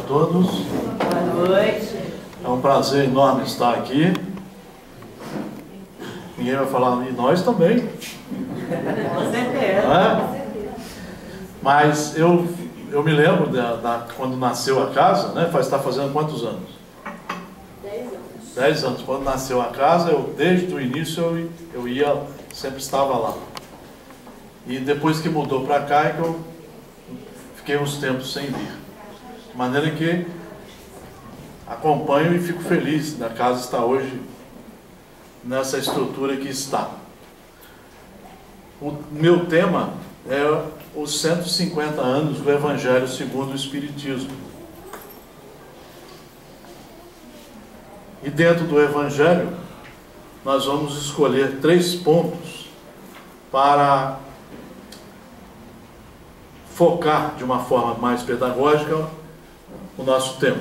todos. Boa noite. É um prazer enorme estar aqui. Ninguém vai falar, e nós também. Com certeza. Não é? Mas eu me lembro quando nasceu a casa, né? Está fazendo quantos anos? 10 anos. 10 anos. Quando nasceu a casa, desde o início eu ia, sempre estava lá. E depois que mudou para cá é que eu fiquei uns tempos sem vir. De maneira que acompanho e fico feliz da casa estar hoje nessa estrutura que está. O meu tema é os 150 anos do Evangelho segundo o Espiritismo. E dentro do Evangelho, nós vamos escolher 3 pontos para focar de uma forma mais pedagógica o nosso tema.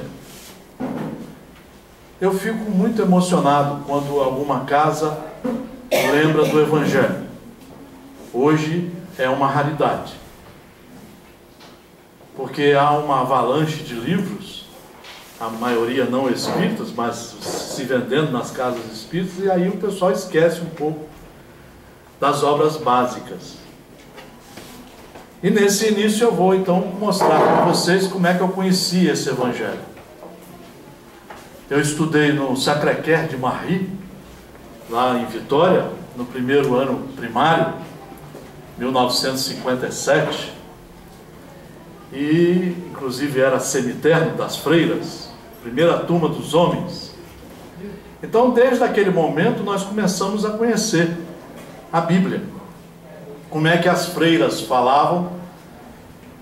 Eu fico muito emocionado quando alguma casa lembra do Evangelho. Hoje é uma raridade, porque há uma avalanche de livros, a maioria não espíritas, mas se vendendo nas casas espíritas, e aí o pessoal esquece um pouco das obras básicas. E nesse início eu vou então mostrar para vocês como é que eu conheci esse Evangelho. Eu estudei no Sacré-Cœur de Marie, lá em Vitória, no primeiro ano primário, 1957, e inclusive era semiterno das freiras, primeira turma dos homens. Então, desde aquele momento, nós começamos a conhecer a Bíblia. Como é que as freiras falavam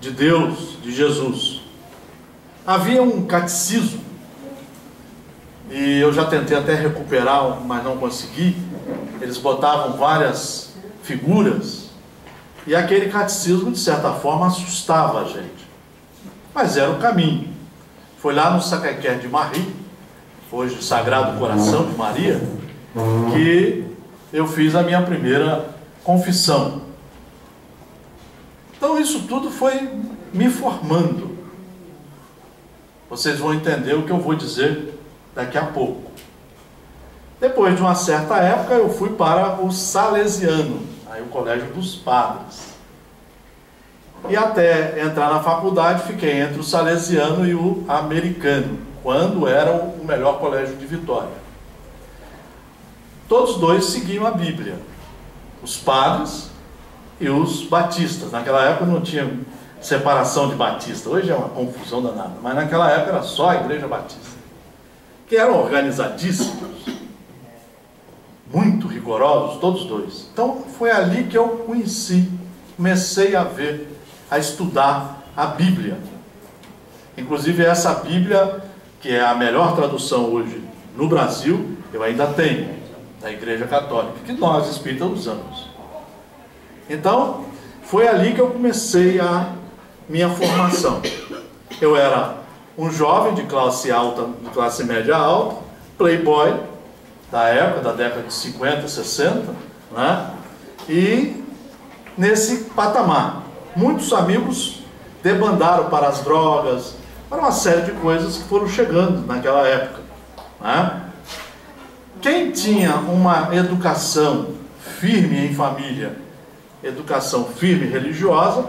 de Deus, de Jesus. Havia um catecismo, e eu já tentei até recuperar, mas não consegui. Eles botavam várias figuras, e aquele catecismo, de certa forma, assustava a gente. Mas era o caminho. Foi lá no Sacré-Cœur de Marie, hoje Sagrado Coração de Maria, que eu fiz a minha primeira confissão. Então isso tudo foi me formando. Vocês vão entender o que eu vou dizer daqui a pouco. Depois de uma certa época eu fui para o Salesiano, aí o colégio dos padres. E até entrar na faculdade fiquei entre o Salesiano e o Americano, quando era o melhor colégio de Vitória. Todos dois seguiam a Bíblia, os padres e os batistas. Naquela época não tinha separação de batista, hoje é uma confusão danada, mas naquela época era só a igreja batista, que eram organizadíssimos, muito rigorosos, todos dois. Então foi ali que eu comecei a ver, a estudar a Bíblia. Inclusive essa Bíblia, que é a melhor tradução hoje no Brasil, eu ainda tenho, da Igreja Católica, que nós espíritas usamos. Então, foi ali que eu comecei a minha formação. Eu era um jovem de classe alta, de classe média alta, playboy, da época, da década de 50, 60, né? E nesse patamar, muitos amigos debandaram para as drogas, para uma série de coisas que foram chegando naquela época, né? Quem tinha uma educação firme em família, educação firme religiosa,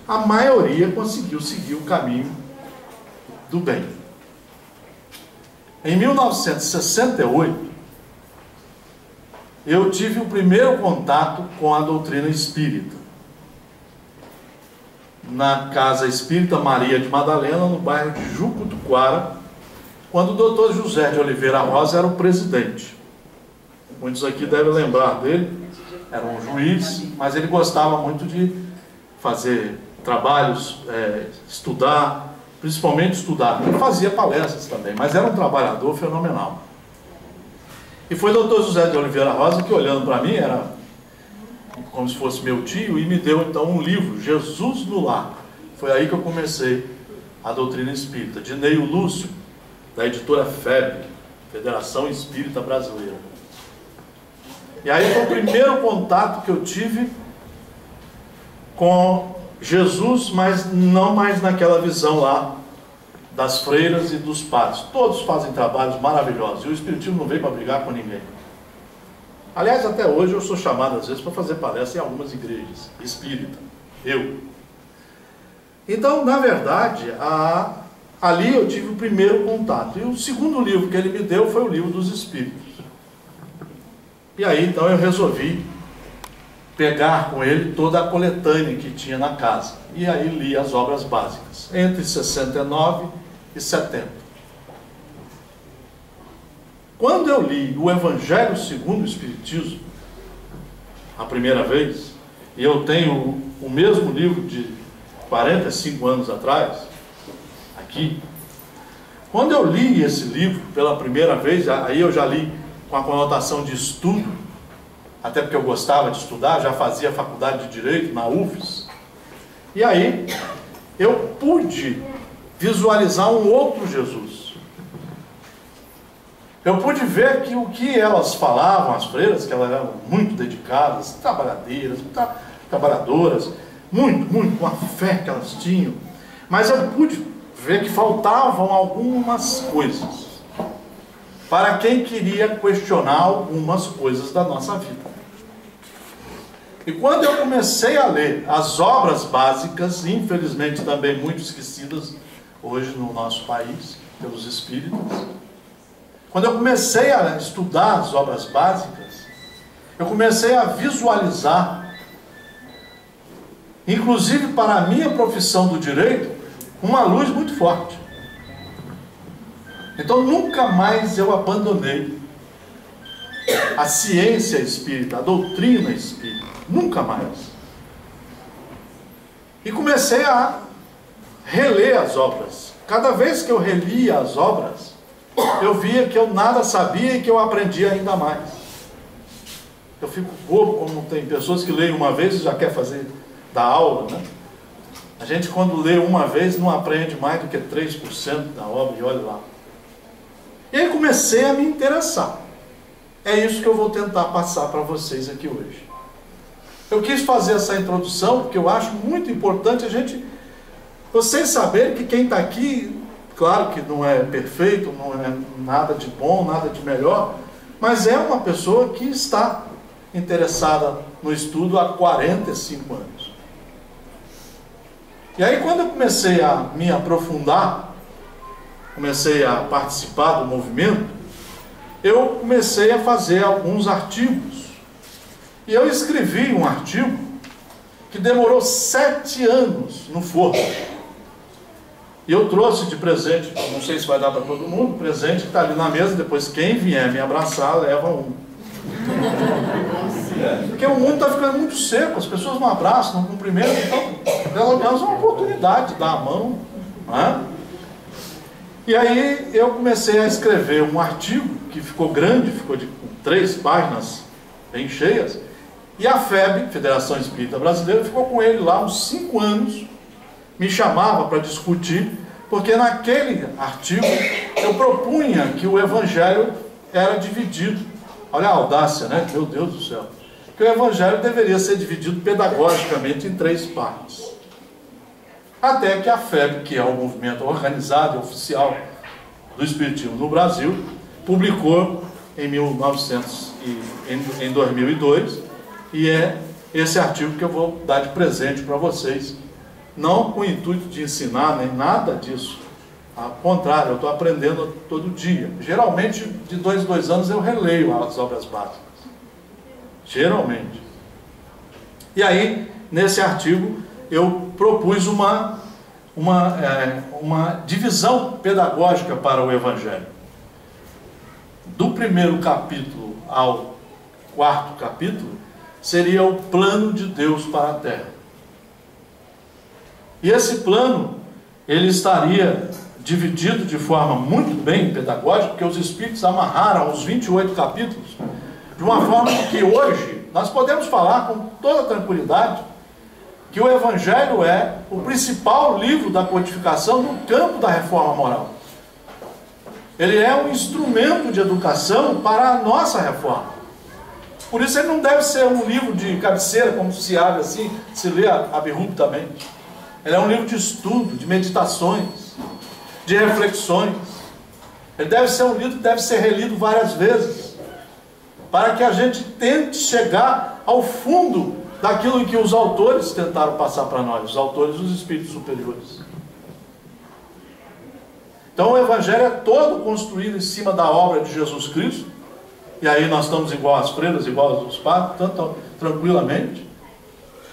a maioria conseguiu seguir o caminho do bem. Em 1968, eu tive o primeiro contato com a doutrina espírita, na Casa Espírita Maria de Madalena, no bairro de Jucutuquara, quando o Dr. José de Oliveira Rosa era o presidente. Muitos aqui devem lembrar dele. Era um juiz, mas ele gostava muito de fazer trabalhos, estudar, principalmente estudar. Ele fazia palestras também, mas era um trabalhador fenomenal. E foi o Dr. José de Oliveira Rosa que, olhando para mim, era como se fosse meu tio, e me deu então um livro, Jesus no Lar. Foi aí que eu comecei a doutrina espírita, de Neio Lúcio, da editora FEB, Federação Espírita Brasileira. E aí foi o primeiro contato que eu tive com Jesus, mas não mais naquela visão lá das freiras e dos padres. Todos fazem trabalhos maravilhosos. E o Espiritismo não veio para brigar com ninguém. Aliás, até hoje eu sou chamado às vezes para fazer palestra em algumas igrejas espíritas. Eu. Então, na verdade, ali eu tive o primeiro contato. E o segundo livro que ele me deu foi o Livro dos Espíritos. E aí, então, eu resolvi pegar com ele toda a coletânea que tinha na casa. E aí li as obras básicas, entre 69 e 70. Quando eu li o Evangelho segundo o Espiritismo, a primeira vez, e eu tenho o mesmo livro de 45 anos atrás, aqui, quando eu li esse livro pela primeira vez, aí eu já li com a conotação de estudo, até porque eu gostava de estudar, já fazia faculdade de Direito na UFES, e aí eu pude visualizar um outro Jesus. Eu pude ver que o que elas falavam, as freiras, que elas eram muito dedicadas, trabalhadoras, muito, com a fé que elas tinham, mas eu pude ver que faltavam algumas coisas para quem queria questionar algumas coisas da nossa vida. E quando eu comecei a ler as obras básicas, infelizmente também muito esquecidas hoje no nosso país, pelos espíritas, quando eu comecei a estudar as obras básicas, eu comecei a visualizar, inclusive para a minha profissão do direito, uma luz muito forte. Então nunca mais eu abandonei a ciência espírita, a doutrina espírita, nunca mais. E comecei a reler as obras. Cada vez que eu relia as obras, eu via que eu nada sabia e que eu aprendia ainda mais. Eu fico bobo, como tem pessoas que leem uma vez e já quer fazer da aula, né? A gente, quando lê uma vez, não aprende mais do que 3% da obra, e olha lá. E aí comecei a me interessar. É isso que eu vou tentar passar para vocês aqui hoje. Eu quis fazer essa introdução, porque eu acho muito importante vocês saberem que quem está aqui, claro que não é perfeito, não é nada de bom, nada de melhor, mas é uma pessoa que está interessada no estudo há 45 anos. E aí, quando eu comecei a me aprofundar, comecei a participar do movimento, eu comecei a fazer alguns artigos. E eu escrevi um artigo que demorou 7 anos no forno. E eu trouxe de presente, não sei se vai dar para todo mundo, presente que está ali na mesa, depois quem vier me abraçar, leva um. Porque o mundo está ficando muito seco, as pessoas não abraçam, não cumprimentam, então pelo menos é uma oportunidade de dar a mão. Não é? E aí eu comecei a escrever um artigo que ficou grande, ficou de 3 páginas bem cheias, e a FEB, Federação Espírita Brasileira, ficou com ele lá uns 5 anos, me chamava para discutir, porque naquele artigo eu propunha que o Evangelho era dividido. Olha a audácia, né? Meu Deus do céu. Que o Evangelho deveria ser dividido pedagogicamente em 3 partes. Até que a FEB, que é o movimento organizado e oficial do Espiritismo no Brasil, publicou em 2002, e é esse artigo que eu vou dar de presente para vocês. Não com o intuito de ensinar, nem nada disso. Ao contrário, eu estou aprendendo todo dia. Geralmente, de 2 em 2 anos, eu releio as obras básicas. Geralmente. E aí, nesse artigo, eu propus uma divisão pedagógica para o Evangelho. Do primeiro capítulo ao 4º capítulo, seria o plano de Deus para a Terra. E esse plano, ele estaria dividido de forma muito bem pedagógica, porque os Espíritos amarraram os 28 capítulos, de uma forma que hoje nós podemos falar com toda tranquilidade que o Evangelho é o principal livro da codificação no campo da reforma moral. Ele é um instrumento de educação para a nossa reforma. Por isso ele não deve ser um livro de cabeceira, como se abre assim, se lê abruptamente. Ele é um livro de estudo, de meditações. de reflexões. Ele deve ser um livro que deve ser relido várias vezes, para que a gente tente chegar ao fundo daquilo que os autores tentaram passar para nós, os autores dos espíritos superiores. Então o Evangelho é todo construído em cima da obra de Jesus Cristo, e aí nós estamos igual às freiras, igual aos padres, tanto tranquilamente.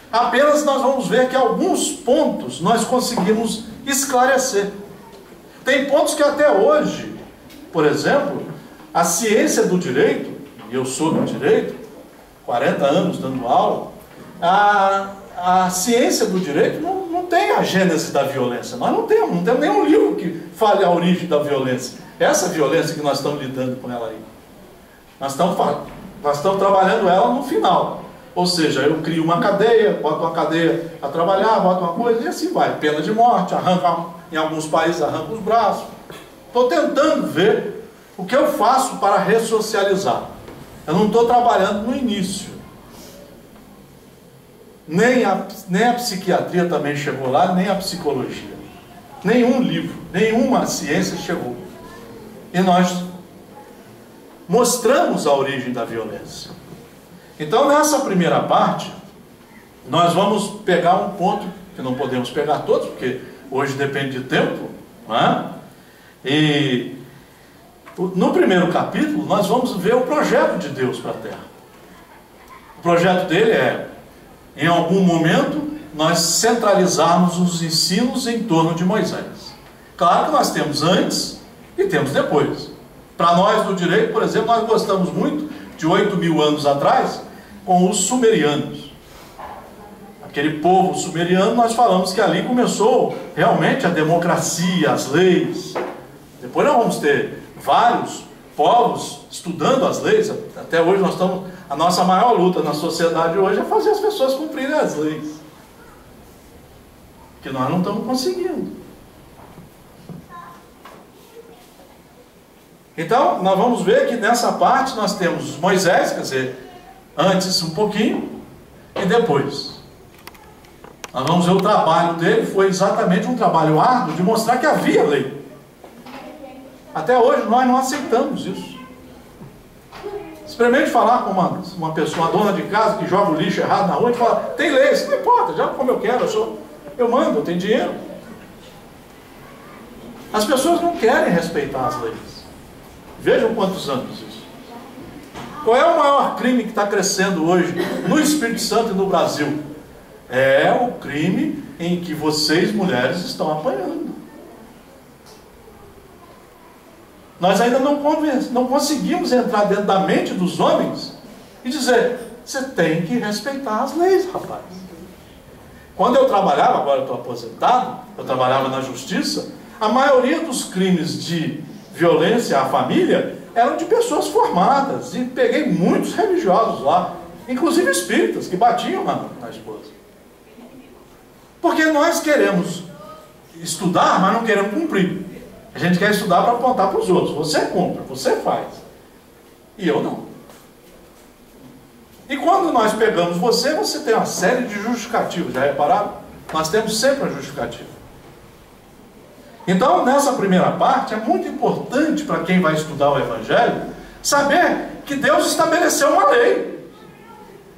Apenas nós vamos ver que alguns pontos nós conseguimos esclarecer. Tem pontos que até hoje, por exemplo, a ciência do direito, e eu sou do direito, 40 anos dando aula, a ciência do direito não tem a gênese da violência. Nós não temos nenhum livro que fale a origem da violência. Essa violência que nós estamos lidando com ela aí. Nós estamos trabalhando ela no final. Ou seja, eu crio uma cadeia, boto uma cadeia a trabalhar, boto uma coisa, e assim vai. Pena de morte, em alguns países arranca os braços. Estou tentando ver o que eu faço para ressocializar. Eu não estou trabalhando no início. Nem a psiquiatria também chegou lá, nem a psicologia. Nenhum livro, nenhuma ciência chegou. E nós mostramos a origem da violência. Então, nessa primeira parte, nós vamos pegar um ponto, que não podemos pegar todos, porque hoje depende de tempo, não é? E no primeiro capítulo, nós vamos ver o projeto de Deus para a Terra. O projeto dele é, em algum momento, nós centralizarmos os ensinos em torno de Moisés. Claro que nós temos antes e temos depois. Para nós do direito, por exemplo, nós gostamos muito de 8.000 anos atrás, com os sumerianos. Aquele povo sumeriano, nós falamos que ali começou realmente a democracia, as leis. Depois nós vamos ter vários povos estudando as leis. Até hoje nós estamos... A nossa maior luta na sociedade hoje é fazer as pessoas cumprirem as leis. Que nós não estamos conseguindo. Então, nós vamos ver que nessa parte nós temos Moisés, quer dizer, antes um pouquinho e depois. Nós vamos ver o trabalho dele, foi exatamente um trabalho árduo de mostrar que havia lei. Até hoje nós não aceitamos isso. Experimente falar com uma pessoa, uma dona de casa que joga o lixo errado na rua e fala, tem lei, isso não importa, já como eu quero, eu mando, eu tenho dinheiro. As pessoas não querem respeitar as leis. Vejam quantos anos isso. Qual é o maior crime que está crescendo hoje no Espírito Santo e no Brasil? É o crime em que vocês, mulheres, estão apanhando. Nós ainda não conseguimos entrar dentro da mente dos homens e dizer, você tem que respeitar as leis, rapaz. Quando eu trabalhava, agora eu estou aposentado, eu trabalhava na justiça, a maioria dos crimes de violência à família eram de pessoas formadas, e peguei muitos religiosos lá, inclusive espíritas, que batiam na esposa. Porque nós queremos estudar, mas não queremos cumprir. A gente quer estudar para apontar para os outros. Você cumpre, você faz. E eu não. E quando nós pegamos você tem uma série de justificativos. Já repararam? Nós temos sempre uma justificativa. Então, nessa primeira parte, é muito importante para quem vai estudar o Evangelho, saber que Deus estabeleceu uma lei.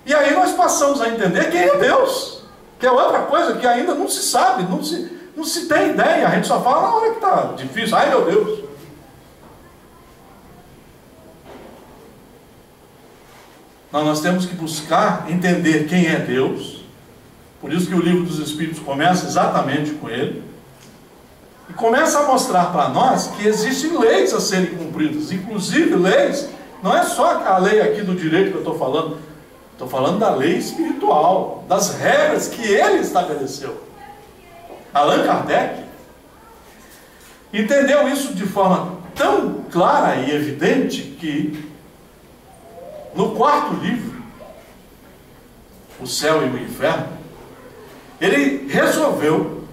E aí nós passamos a entender quem é Deus. Que é outra coisa que ainda não se sabe, não se tem ideia. A gente só fala na hora que está difícil. Ai, meu Deus. Nós temos que buscar entender quem é Deus. Por isso que o Livro dos Espíritos começa exatamente com ele. E começa a mostrar para nós que existem leis a serem cumpridas. Inclusive leis, não é só a lei aqui do direito que eu estou falando. Estou falando da lei espiritual, das regras que ele estabeleceu. Allan Kardec entendeu isso de forma tão clara e evidente que no quarto livro, O Céu e o Inferno, ele resolveu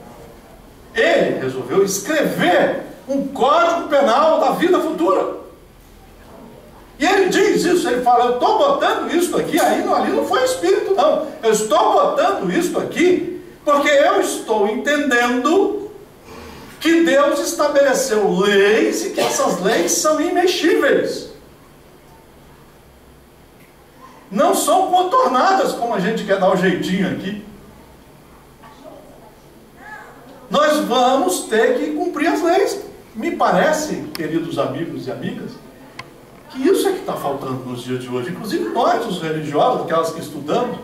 escrever um código penal da vida futura. E ele diz isso, ele fala, eu estou botando isso aqui, ali não foi espírito não, eu estou botando isso aqui, porque eu estou entendendo que Deus estabeleceu leis e que essas leis são imexíveis. Não são contornadas como a gente quer dar o jeitinho aqui. Nós vamos ter que cumprir as leis. Me parece, queridos amigos e amigas, que isso é que está faltando nos dias de hoje. Inclusive nós, os religiosos, aquelas que estudamos,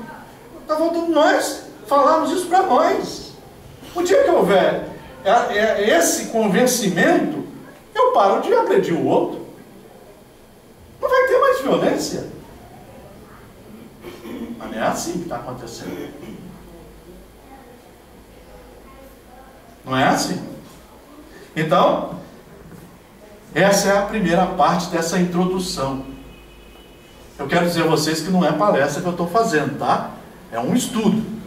está faltando nós falarmos isso para nós. O dia que houver esse convencimento, eu paro de agredir o outro. Não vai ter mais violência. Mas não é assim que está acontecendo. Não é assim. Então, essa é a primeira parte dessa introdução. Eu quero dizer a vocês que não é palestra que eu estou fazendo, tá? É um estudo.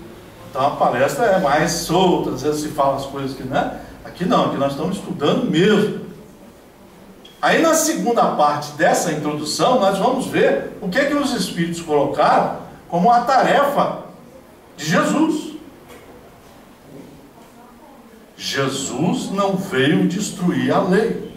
Então a palestra é mais solta, às vezes se fala as coisas que não é. Aqui não, aqui nós estamos estudando mesmo. Aí na segunda parte dessa introdução, nós vamos ver o que é que os Espíritos colocaram como a tarefa de Jesus. Jesus não veio destruir a lei.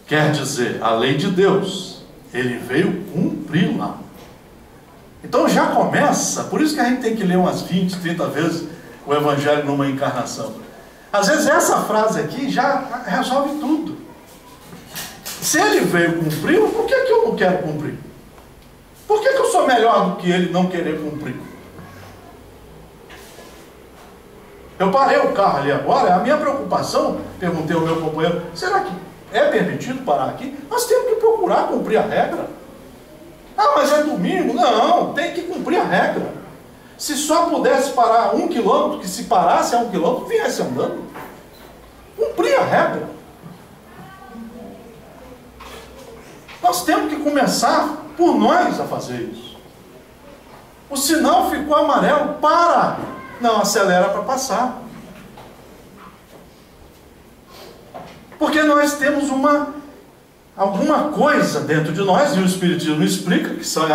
Quer dizer, a lei de Deus. Ele veio cumpri-la. Então já começa, por isso que a gente tem que ler umas 20, 30 vezes o Evangelho numa encarnação. Às vezes essa frase aqui já resolve tudo. Se ele veio cumprir, por que eu não quero cumprir? Por que eu sou melhor do que ele não querer cumprir? Eu parei o carro ali agora, a minha preocupação, perguntei ao meu companheiro, será que é permitido parar aqui? Nós temos que procurar cumprir a regra. Ah, mas é domingo? Não, tem que cumprir a regra. Se só pudesse parar 1 quilômetro, que se parasse a 1 quilômetro, viesse andando. Cumprir a regra. Nós temos que começar por nós a fazer isso. O sinal ficou amarelo, para! Não, acelera para passar. Porque nós temos alguma coisa dentro de nós, e o Espiritismo explica, que são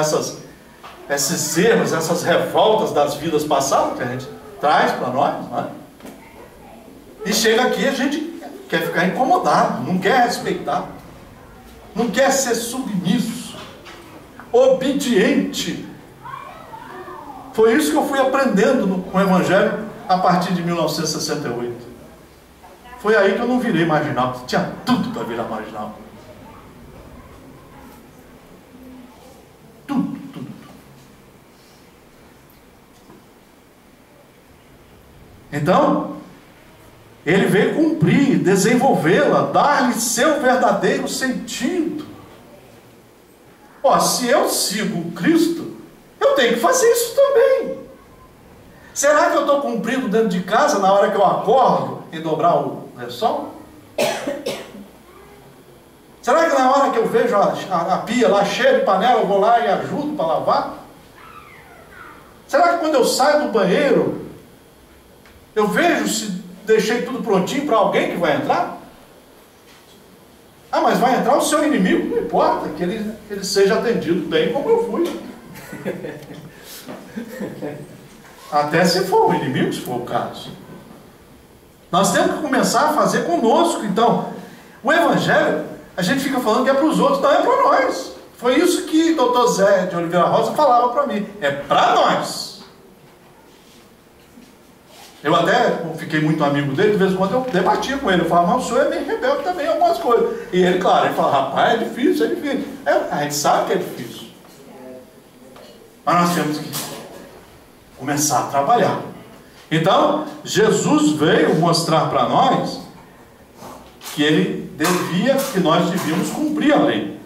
esses erros, essas revoltas das vidas passadas, que a gente traz para nós, não é? E chega aqui, a gente quer ficar incomodado, não quer respeitar, não quer ser submisso, obediente. Foi isso que eu fui aprendendo com o Evangelho a partir de 1968. Foi aí que eu não virei marginal, tinha tudo para virar marginal. Tudo. Então, ele veio cumprir, desenvolvê-la, dar-lhe seu verdadeiro sentido. Ó, se eu sigo Cristo, eu tenho que fazer isso também. Será que eu estou cumprindo dentro de casa na hora que eu acordo e dobrar o lençol? Será que na hora que eu vejo a pia lá cheia de panela, eu vou lá e ajudo para lavar? Será que quando eu saio do banheiro, eu vejo se deixei tudo prontinho para alguém que vai entrar? Ah, mas vai entrar o seu inimigo, não importa, que ele seja atendido bem como eu fui. Até se for o inimigo, se for o caso. Nós temos que começar a fazer conosco. Então, o Evangelho, a gente fica falando que é para os outros, não é para nós. Foi isso que o Dr. Zé de Oliveira Rosa falava para mim. É para nós. Eu até fiquei muito amigo dele, de vez em quando eu debatia com ele. Eu falava, mas o senhor é meio rebelde também em algumas coisas. E ele, claro, ele falava, rapaz, é difícil. A gente sabe que é difícil. Mas nós temos que começar a trabalhar. Então, Jesus veio mostrar para nós que nós devíamos cumprir a lei.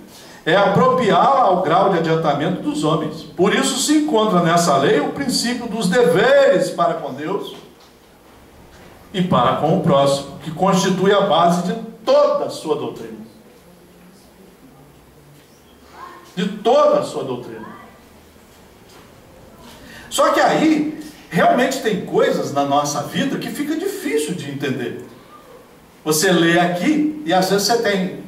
É apropriá-la ao grau de adiantamento dos homens. Por isso se encontra nessa lei o princípio dos deveres para com Deus e para com o próximo, que constitui a base de toda a sua doutrina. De toda a sua doutrina. Só que aí, realmente tem coisas na nossa vida que fica difícil de entender. Você lê aqui e às vezes você tem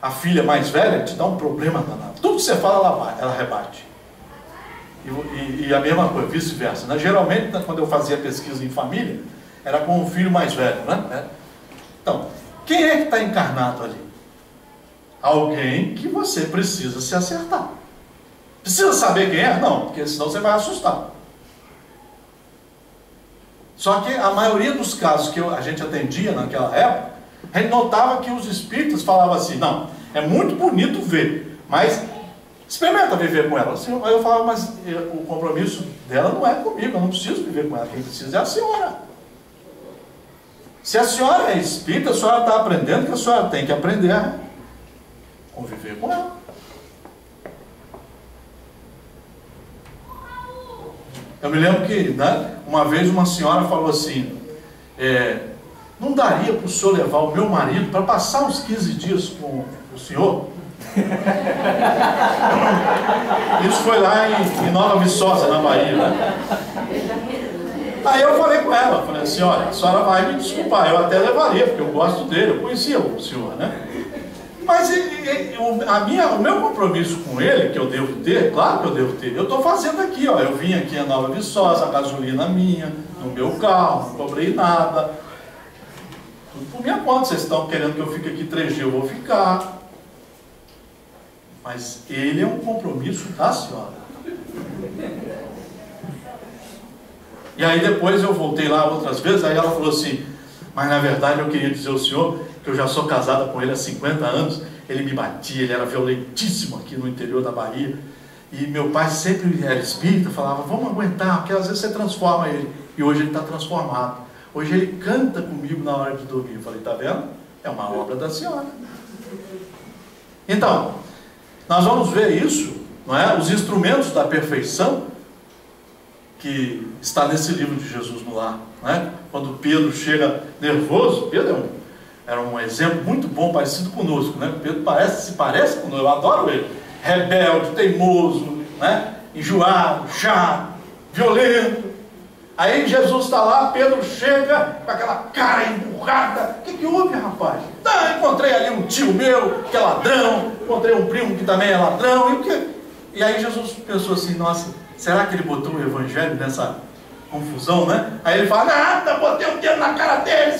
a filha mais velha, te dá um problema danado. Tudo que você fala, ela rebate. E a mesma coisa, vice-versa, né? Geralmente, quando eu fazia pesquisa em família, era com o filho mais velho, né? Então, quem é que está encarnado ali? Alguém que você precisa se acertar. Precisa saber quem é? Não, porque senão você vai assustar. Só que a maioria dos casos que a gente atendia naquela época, a gente notava que os espíritas falavam assim, não, é muito bonito ver, mas experimenta viver com ela. Aí eu falava, mas o compromisso dela não é comigo, eu não preciso viver com ela, quem precisa é a senhora. Se a senhora é espírita, a senhora está aprendendo que a senhora tem que aprender a conviver com ela. Eu me lembro que, né, uma vez uma senhora falou assim, não daria para o senhor levar o meu marido para passar uns 15 dias com o senhor? Isso foi lá em Nova Viçosa, na Bahia, né? Aí eu falei com ela, falei assim, olha, a senhora vai me desculpar, eu até levaria, porque eu gosto dele, eu conhecia o senhor, né? Mas o meu compromisso com ele, que eu devo ter, claro que eu devo ter, eu estou fazendo aqui, ó, eu vim aqui a Nova Viçosa, a gasolina minha, no meu carro, não cobrei nada, tudo por minha conta. Vocês estão querendo que eu fique aqui 3 dias, eu vou ficar. Mas ele é um compromisso da senhora. E aí depois eu voltei lá outras vezes, aí ela falou assim, mas na verdade eu queria dizer ao senhor que eu já sou casada com ele há 50 anos, ele me batia, ele era violentíssimo aqui no interior da Bahia, e meu pai sempre era espírita, falava, vamos aguentar, porque às vezes você transforma ele, e hoje ele está transformado, hoje ele canta comigo na hora de dormir. Eu falei, tá vendo? É uma obra da senhora. Então, nós vamos ver isso, não é? Os instrumentos da perfeição, que está nesse livro de Jesus no Lar, não é? Quando Pedro chega nervoso, Pedro era um exemplo muito bom, parecido conosco, né? Pedro se parece conosco, eu adoro ele, rebelde, teimoso, né? Enjoado, chato, violento. Aí Jesus está lá, Pedro chega com aquela cara emburrada. O que houve, rapaz? Encontrei ali um tio meu que é ladrão, encontrei um primo que também é ladrão, e aí Jesus pensou assim, nossa, será que ele botou o evangelho nessa confusão, né? Aí ele fala, nada, botei o dedo na cara dele.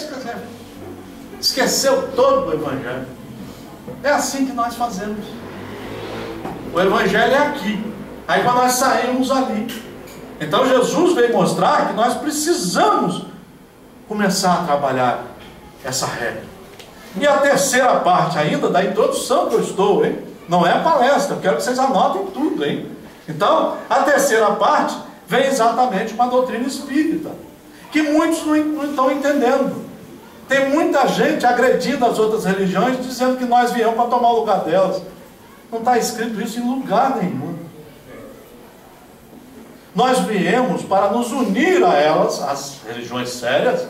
Esqueceu todo o evangelho. É assim que nós fazemos. O evangelho é aqui. Aí quando nós saímos ali. Então Jesus veio mostrar que nós precisamos começar a trabalhar essa regra. E a terceira parte ainda da introdução que eu estou, hein? Não é a palestra, eu quero que vocês anotem tudo, hein? Então, a terceira parte vem exatamente com a doutrina espírita, que muitos não estão entendendo. Tem muita gente agredindo as outras religiões, dizendo que nós viemos para tomar o lugar delas. Não está escrito isso em lugar nenhum. Nós viemos para nos unir a elas, as religiões sérias,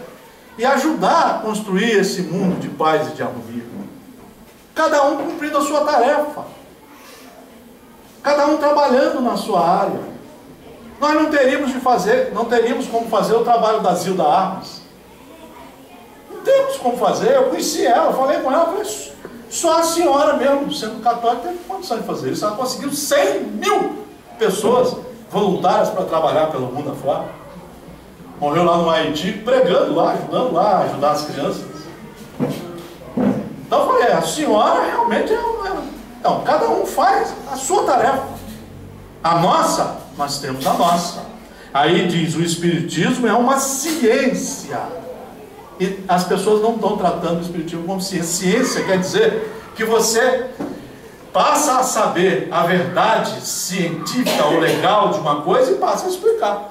e ajudar a construir esse mundo de paz e de harmonia. Cada um cumprindo a sua tarefa. Cada um trabalhando na sua área. Nós não teríamos como fazer o trabalho da Zilda Armas. Não temos como fazer. Eu conheci ela, falei com ela, falei, só a senhora mesmo, sendo católica, teve condição de fazer isso. Ela conseguiu 100.000 pessoas voluntárias para trabalhar pelo mundo afora. Morreu lá no Haiti, pregando lá, ajudando lá, a ajudar as crianças. Então eu falei, a senhora realmente Então, cada um faz a sua tarefa. A nossa, nós temos a nossa. Aí diz, o Espiritismo é uma ciência. E as pessoas não estão tratando o Espiritismo como ciência. Ciência quer dizer que você passa a saber a verdade científica ou legal de uma coisa e passa a explicar.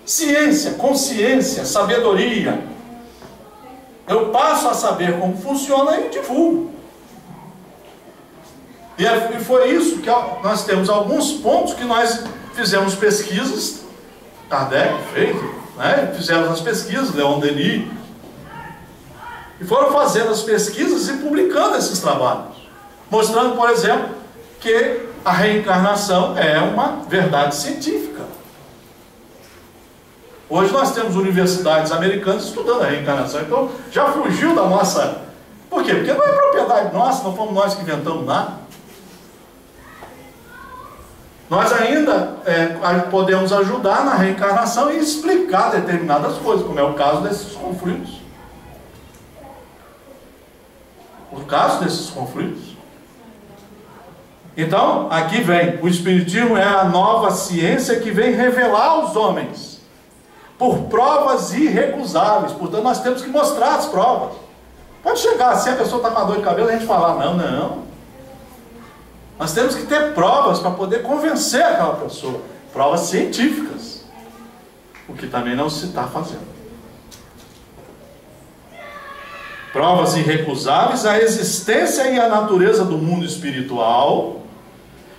Ciência, consciência, sabedoria. Eu passo a saber como funciona e divulgo. E foi isso que nós temos alguns pontos que nós fizemos pesquisas, Kardec fez, né? Fizemos as pesquisas, Leon Denis, e foram fazendo as pesquisas e publicando esses trabalhos, mostrando, por exemplo, que a reencarnação é uma verdade científica. Hoje nós temos universidades americanas estudando a reencarnação, então já fugiu da nossa... Por quê? Porque não é propriedade nossa, não fomos nós que inventamos nada. Nós ainda podemos ajudar na reencarnação e explicar determinadas coisas, como é o caso desses conflitos. O caso desses conflitos. Então, aqui vem, o Espiritismo é a nova ciência que vem revelar aos homens, por provas irrecusáveis. Portanto, nós temos que mostrar as provas. Pode chegar assim, a pessoa está com uma dor de cabelo, a gente falar, não. Nós temos que ter provas para poder convencer aquela pessoa. Provas científicas. O que também não se está fazendo. Provas irrecusáveis, a existência e a natureza do mundo espiritual,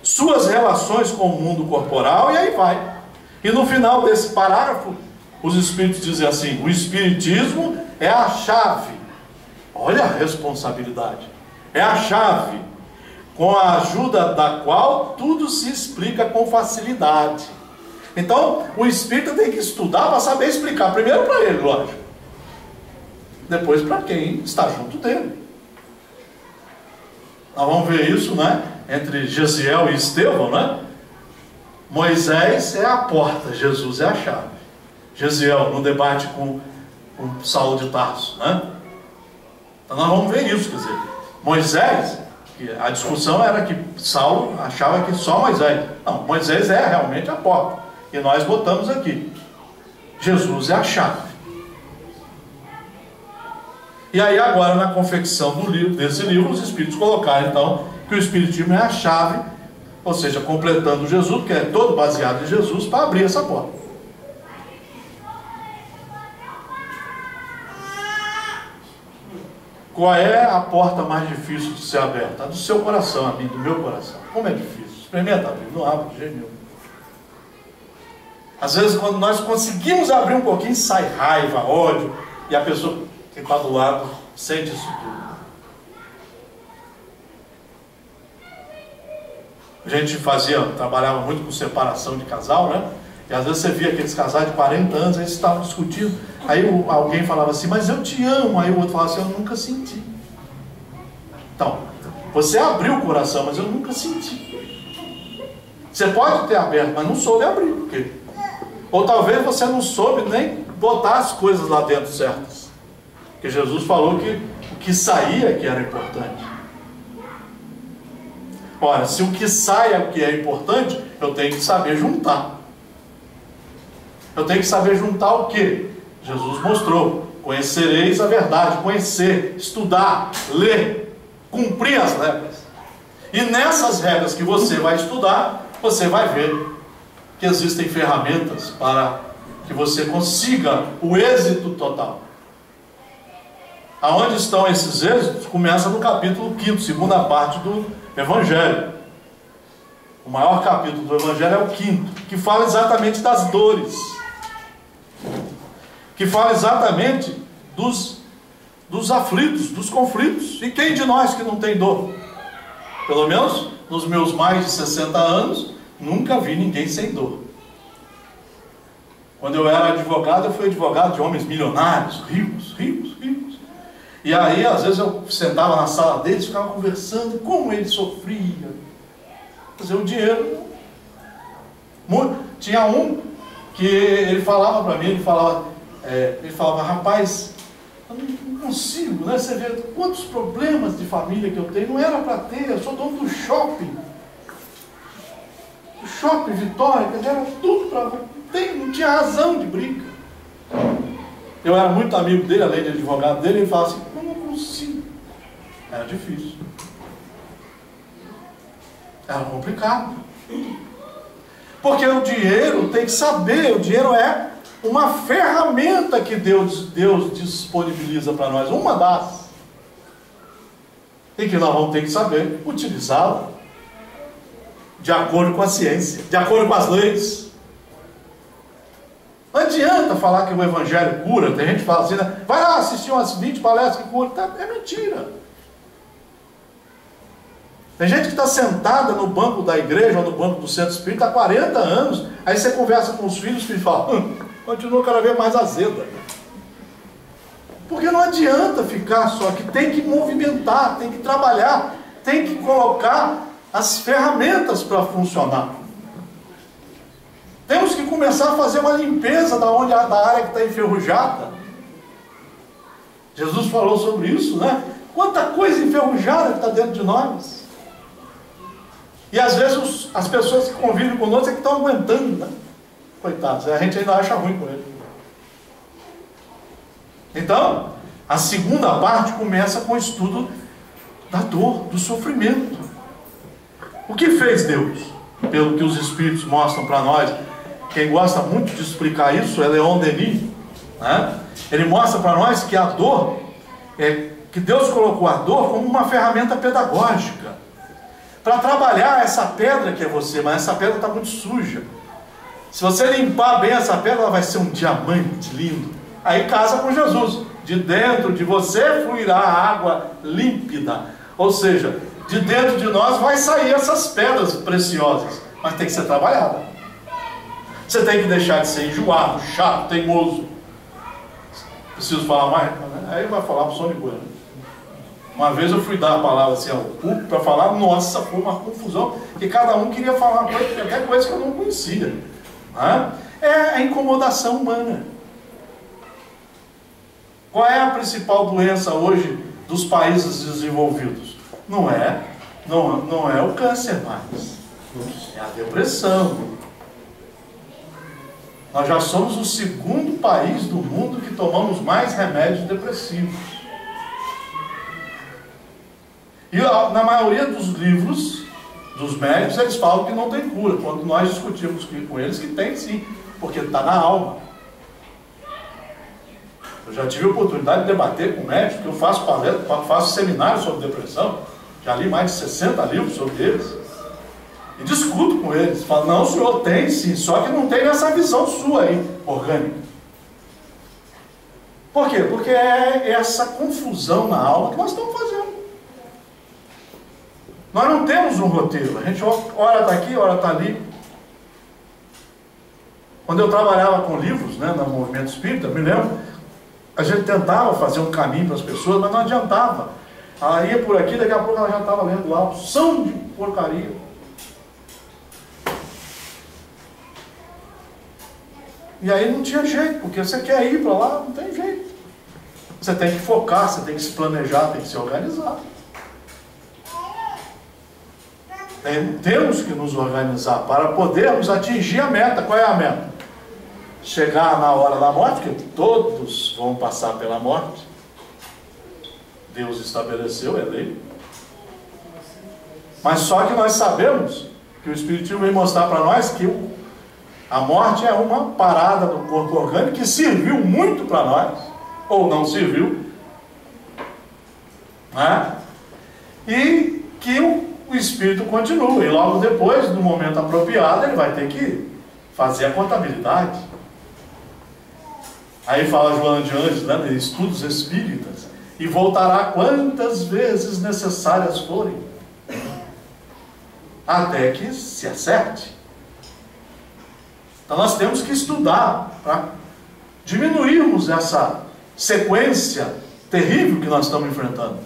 suas relações com o mundo corporal, e aí vai. E no final desse parágrafo, os espíritos dizem assim: o espiritismo é a chave. Olha a responsabilidade. É a chave, com a ajuda da qual tudo se explica com facilidade. Então, o espírita tem que estudar para saber explicar. Primeiro para ele, lógico. Depois para quem está junto dele. Nós vamos ver isso, né? Entre Gesiel e Estevão, né? Moisés é a porta, Jesus é a chave. Gesiel no debate com Saulo de Tarso, né? Então nós vamos ver isso, quer dizer, Moisés, a discussão era que Saulo achava que só Moisés. Não, Moisés é realmente a porta. E nós botamos aqui. Jesus é a chave. E aí agora na confecção desse livro, os espíritos colocaram então que o espiritismo é a chave, ou seja, completando Jesus, que é todo baseado em Jesus, para abrir essa porta. Qual é a porta mais difícil de ser aberta? A do seu coração, a minha, do meu coração. Como é difícil? Experimenta abrir, não abre de jeito nenhum. Às vezes quando nós conseguimos abrir um pouquinho, sai raiva, ódio, e a pessoa que está do lado sente isso tudo. A gente trabalhava muito com separação de casal, né? E às vezes você via aqueles casais de 40 anos, eles estavam discutindo, aí alguém falava assim, mas eu te amo, aí o outro falava assim, eu nunca senti. Então, você abriu o coração, mas eu nunca senti. Você pode ter aberto, mas não soube abrir, porque... Ou talvez você não soube nem botar as coisas lá dentro certas. Porque Jesus falou que o que saía que era importante. Ora, se o que sai é o que é importante, eu tenho que saber juntar. Eu tenho que saber juntar o que? Jesus mostrou. Conhecereis a verdade. Conhecer, estudar, ler, cumprir as regras. E nessas regras que você vai estudar, você vai ver que existem ferramentas para que você consiga o êxito total. Aonde estão esses êxitos? Começa no capítulo 5º, segunda parte do Evangelho. O maior capítulo do Evangelho é o 5º, que fala exatamente das dores. Que fala exatamente dos aflitos, dos conflitos. E quem de nós que não tem dor? Pelo menos nos meus mais de 60 anos, nunca vi ninguém sem dor. Quando eu era advogado, eu fui advogado de homens milionários, ricos. E aí, às vezes, eu sentava na sala deles, ficava conversando, como eles sofriam. Quer dizer, o dinheiro... Tinha um que ele falava para mim, ele falava, rapaz, eu não consigo, né? Você vê quantos problemas de família que eu tenho, não era para ter, eu sou dono do shopping. O shopping Vitória, quer dizer, era tudo para... Não tinha razão de briga. Eu era muito amigo dele, além de advogado dele, ele falava assim, eu não consigo. Era difícil. Era complicado. Porque o dinheiro tem que saber, o dinheiro é uma ferramenta que Deus disponibiliza para nós, uma das. E que nós vamos ter que saber utilizá-la de acordo com a ciência, de acordo com as leis. Não adianta falar que o Evangelho cura. Tem gente que fala assim, né? Vai lá assistir umas 20 palestras que cura. É mentira. Tem gente que está sentada no banco da igreja ou no banco do centro espírita há 40 anos. Aí você conversa com os filhos e fala, continua cada vez mais azeda. Porque não adianta ficar só que tem que movimentar, tem que trabalhar, tem que colocar as ferramentas para funcionar. Temos que começar a fazer uma limpeza da área que está enferrujada. Jesus falou sobre isso, né? Quanta coisa enferrujada que está dentro de nós. E às vezes as pessoas que convivem conosco é que estão aguentando, né? Coitados, a gente ainda acha ruim com ele. Então, a segunda parte começa com o estudo da dor, do sofrimento. O que fez Deus? Pelo que os Espíritos mostram para nós, quem gosta muito de explicar isso é Leon Denis, né? Ele mostra para nós que a dor, que Deus colocou a dor como uma ferramenta pedagógica, para trabalhar essa pedra que é você, mas essa pedra está muito suja. Se você limpar bem essa pedra, ela vai ser um diamante lindo. Aí casa com Jesus. De dentro de você fluirá água límpida. Ou seja, de dentro de nós vai sair essas pedras preciosas. Mas tem que ser trabalhada. Você tem que deixar de ser enjoado, chato, teimoso. Preciso falar mais? Aí vai falar para o Sônia Bueno. Uma vez eu fui dar a palavra assim ao público para falar, nossa, foi uma confusão, que cada um queria falar uma coisa, qualquer coisa que eu não conhecia. É a incomodação humana. Qual é a principal doença hoje dos países desenvolvidos? Não é o câncer mais, é a depressão. Nós já somos o segundo país do mundo que tomamos mais remédios depressivos. E na maioria dos livros dos médicos, eles falam que não tem cura, quando nós discutimos com eles que tem sim, porque está na alma. Eu já tive a oportunidade de debater com médicos, que eu faço palestra, faço seminários sobre depressão, já li mais de 60 livros sobre eles, e discuto com eles, falo, não, o senhor tem sim, só que não tem nessa visão sua aí, orgânica. Por quê? Porque é essa confusão na alma que nós estamos fazendo. Nós não temos um roteiro, a gente ora está aqui, ora está ali. Quando eu trabalhava com livros, né, no movimento espírita, me lembro, a gente tentava fazer um caminho para as pessoas, mas não adiantava. Ela ia por aqui, daqui a pouco ela já estava lendo lá, opção de porcaria. E aí não tinha jeito, porque você quer ir para lá, não tem jeito. Você tem que focar, você tem que se planejar, tem que se organizar. Temos que nos organizar para podermos atingir a meta. Qual é a meta? Chegar na hora da morte, que todos vão passar pela morte. Deus estabeleceu, é lei. Mas só que nós sabemos que o Espiritismo vem mostrar para nós que a morte é uma parada do corpo orgânico que serviu muito para nós, ou não serviu, né? E que o espírito continua, e logo depois, no momento apropriado, ele vai ter que fazer a contabilidade. Aí fala Joana de Anjos, né, de estudos espíritas, e voltará quantas vezes necessárias forem, até que se acerte. Então nós temos que estudar para diminuirmos essa sequência terrível que nós estamos enfrentando.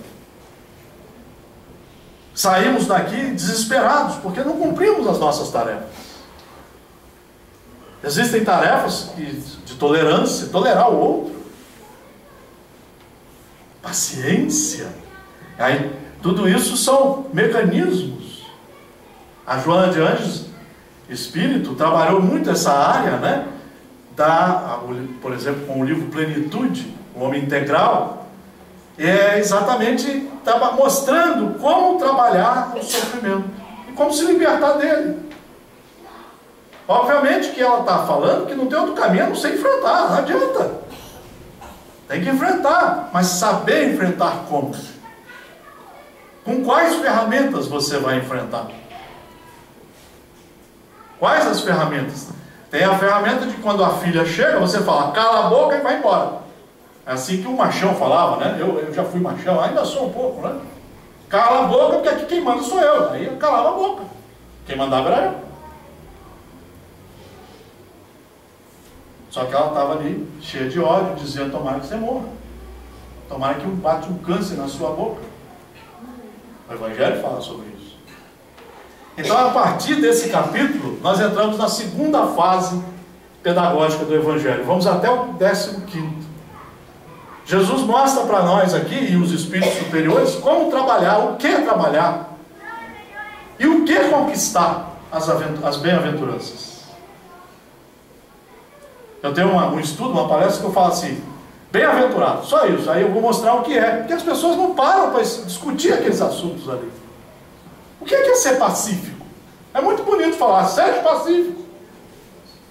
Saímos daqui desesperados, porque não cumprimos as nossas tarefas. Existem tarefas de tolerância, tolerar o outro. Paciência. Aí, tudo isso são mecanismos. A Joana de Anjos, espírito, trabalhou muito essa área, né? Por exemplo, com o livro Plenitude, o Homem Integral, exatamente estava mostrando como trabalhar o sofrimento e como se libertar dele. Obviamente que ela está falando que não tem outro caminho a não ser enfrentar, não adianta. Tem que enfrentar, mas saber enfrentar como? Com quais ferramentas você vai enfrentar? Quais as ferramentas? Tem a ferramenta de quando a filha chega, você fala, cala a boca e vai embora. É assim que o machão falava, né? Eu já fui machão, ainda sou um pouco, né? Cala a boca, porque aqui quem manda sou eu. Aí eu calava a boca. Quem mandava era eu. Só que ela estava ali, cheia de ódio, dizendo, tomara que você morra. Tomara que bate um câncer na sua boca. O Evangelho fala sobre isso. Então, a partir desse capítulo, nós entramos na segunda fase pedagógica do Evangelho. Vamos até o 15º. Jesus mostra para nós aqui, e os espíritos superiores, como trabalhar, o que trabalhar, e o que conquistar as bem-aventuranças. Eu tenho um estudo, uma palestra que eu falo assim, bem-aventurado, só isso. Aí eu vou mostrar o que é, porque as pessoas não param para discutir aqueles assuntos ali. O que é ser pacífico? É muito bonito falar, seja pacífico.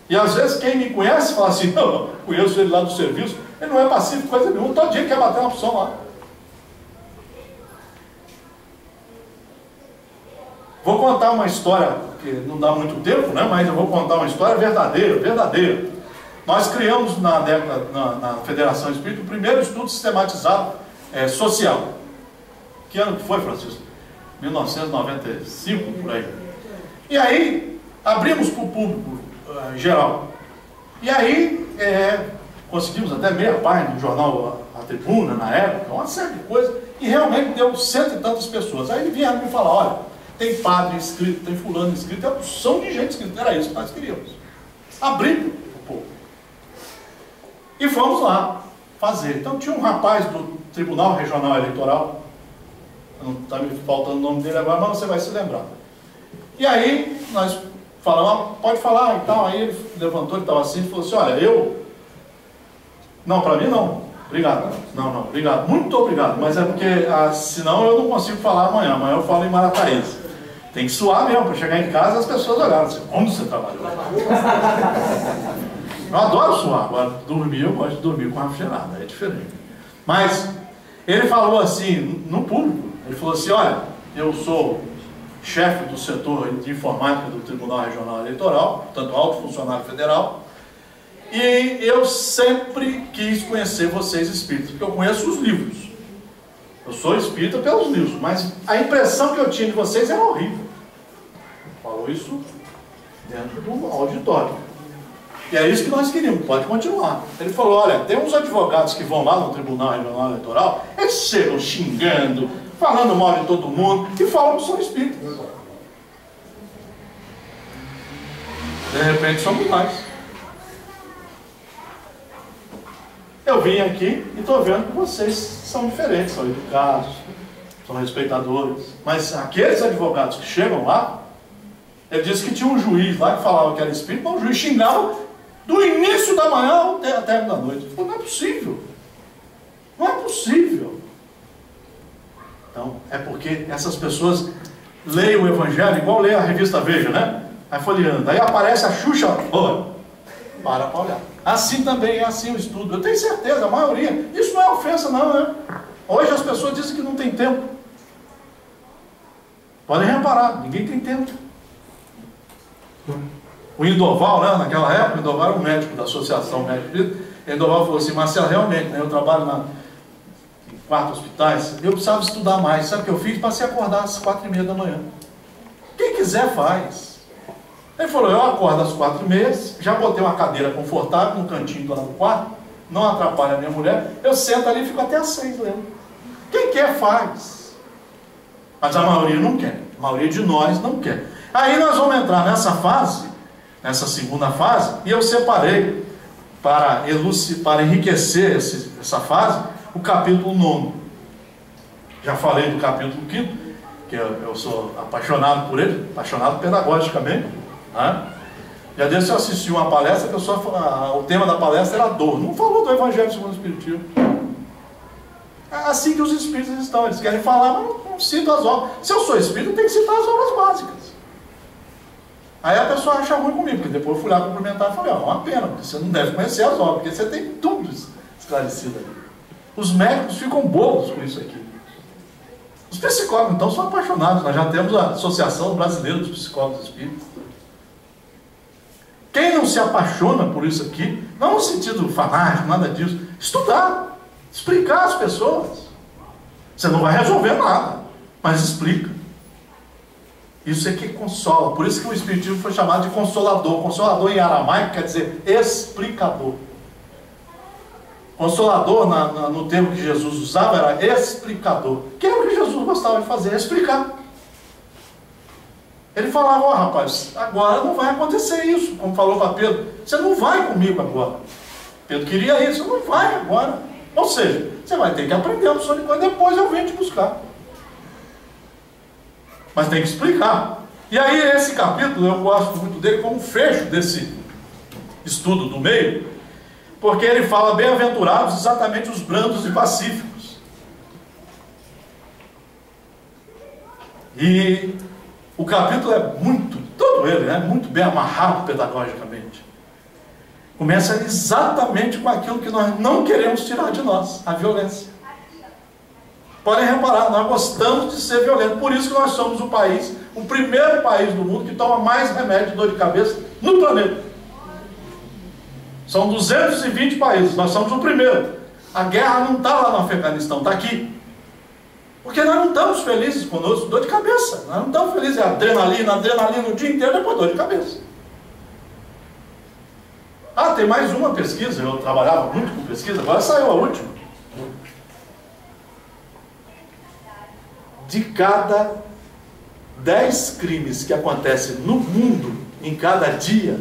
E às vezes quem me conhece fala assim, não, conheço ele lá do serviço, ele não é pacífico, coisa nenhuma, todo dia quer bater uma opção lá. Vou contar uma história, porque não dá muito tempo, né? Mas eu vou contar uma história verdadeira. Nós criamos na Federação Espírita o primeiro estudo sistematizado social. Que ano que foi, Francisco? 1995, por aí. E aí, abrimos para o público geral. E aí, conseguimos até meia página do jornal A Tribuna, na época, uma série de coisas, e realmente deu 100 e tantas pessoas. Aí vieram me falar, olha, tem padre inscrito, tem fulano inscrito, tem uma opção de gente inscrita. Era isso que nós queríamos. Abrir o povo. E fomos lá fazer. Então tinha um rapaz do Tribunal Regional Eleitoral, não está me faltando o nome dele agora, mas você vai se lembrar. E aí nós falamos, pode falar e tal. Aí ele levantou, ele estava assim, e falou assim, olha, não, para mim não, obrigado. Não, obrigado, muito obrigado, mas é porque senão eu não consigo falar amanhã eu falo em Marataízes. Tem que suar mesmo, para chegar em casa as pessoas olharam assim, como você trabalhou? Eu adoro suar, agora dormir, eu gosto de dormir com a refrigerada, é diferente. Mas ele falou assim, no público, ele falou assim, olha, eu sou chefe do setor de informática do Tribunal Regional Eleitoral, portanto alto funcionário federal, e eu sempre quis conhecer vocês espíritas, porque eu conheço os livros. Eu sou espírita pelos livros, mas a impressão que eu tinha de vocês era horrível. Falou isso dentro do auditório. E é isso que nós queríamos, pode continuar. Ele falou, olha, tem uns advogados que vão lá no Tribunal Regional Eleitoral, eles chegam xingando, falando mal de todo mundo, e falam que são espíritas. De repente somos nós. Eu vim aqui e estou vendo que vocês são diferentes, são educados, são respeitadores. Mas aqueles advogados que chegam lá, ele disse que tinha um juiz lá que falava que era espírita, mas o juiz xingava do início da manhã até a término da noite. Ele falou, não é possível. Não é possível. Então, é porque essas pessoas leem o Evangelho igual leem a revista Veja, né? Aí folheando. Aí aparece a Xuxa, para olhar. Assim também é assim o estudo. Eu tenho certeza, a maioria. Isso não é ofensa não, né? Hoje as pessoas dizem que não tem tempo. Podem reparar, ninguém tem tempo. O Indoval, né, naquela época, o Indoval era um médico da Associação Médica. O Indoval falou assim, Marcelo, realmente, né, eu trabalho em 4 hospitais, eu precisava estudar mais. Sabe o que eu fiz? Passei a acordar às 4h30 da manhã. Quem quiser faz. Ele falou, eu acordo às 4h30, já botei uma cadeira confortável no cantinho lá do quarto, não atrapalha a minha mulher, eu sento ali e fico até às 6 lendo. Quem quer faz. Mas a maioria não quer. A maioria de nós não quer. Aí nós vamos entrar nessa fase, nessa segunda fase, e eu separei para enriquecer essa fase, o capítulo 9. Já falei do capítulo 5, que eu sou apaixonado por ele, apaixonado pedagogicamente. Né? Já desse eu assisti uma palestra que o tema da palestra era dor. Não falou do Evangelho segundo o Espiritismo. É assim que os espíritos estão. Eles querem falar, mas não citam as obras. Se eu sou espírita, eu tenho que citar as obras básicas. Aí a pessoa acha ruim comigo, porque depois eu fui lá cumprimentar e falei, é uma pena, porque você não deve conhecer as obras, porque você tem tudo esclarecido ali. Os médicos ficam bobos com isso aqui. Os psicólogos, então, são apaixonados. Nós já temos a Associação Brasileira dos Psicólogos Espíritas. Quem não se apaixona por isso aqui, não no sentido fanático, nada disso, estudar, explicar às pessoas. Você não vai resolver nada, mas explica. Isso é que consola. Por isso que o Espiritismo foi chamado de consolador. Consolador em aramaico quer dizer explicador. Consolador, no termo que Jesus usava, era explicador. Que é o que Jesus gostava de fazer, explicar. Ele falava, ó rapaz, agora não vai acontecer isso, como falou para Pedro, você não vai comigo agora. Pedro queria isso, não vai agora. Ou seja, você vai ter que aprender a opção de coisa, depois eu venho te buscar. Mas tem que explicar. E aí esse capítulo, eu gosto muito dele como fecho desse estudo do meio, porque ele fala, bem-aventurados exatamente os brandos e pacíficos. E o capítulo é muito, todo ele, muito bem amarrado pedagogicamente. Começa exatamente com aquilo que nós não queremos tirar de nós, a violência. Podem reparar, nós gostamos de ser violentos, por isso que nós somos o país, o primeiro país do mundo que toma mais remédio de dor de cabeça no planeta. São 220 países, nós somos o primeiro. A guerra não está lá no Afeganistão, está aqui. Porque nós não estamos felizes conosco, dor de cabeça. Nós não estamos felizes, adrenalina o dia inteiro, depois dor de cabeça. Ah, tem mais uma pesquisa, eu trabalhava muito com pesquisa, agora saiu a última. De cada 10 crimes que acontecem no mundo, em cada dia,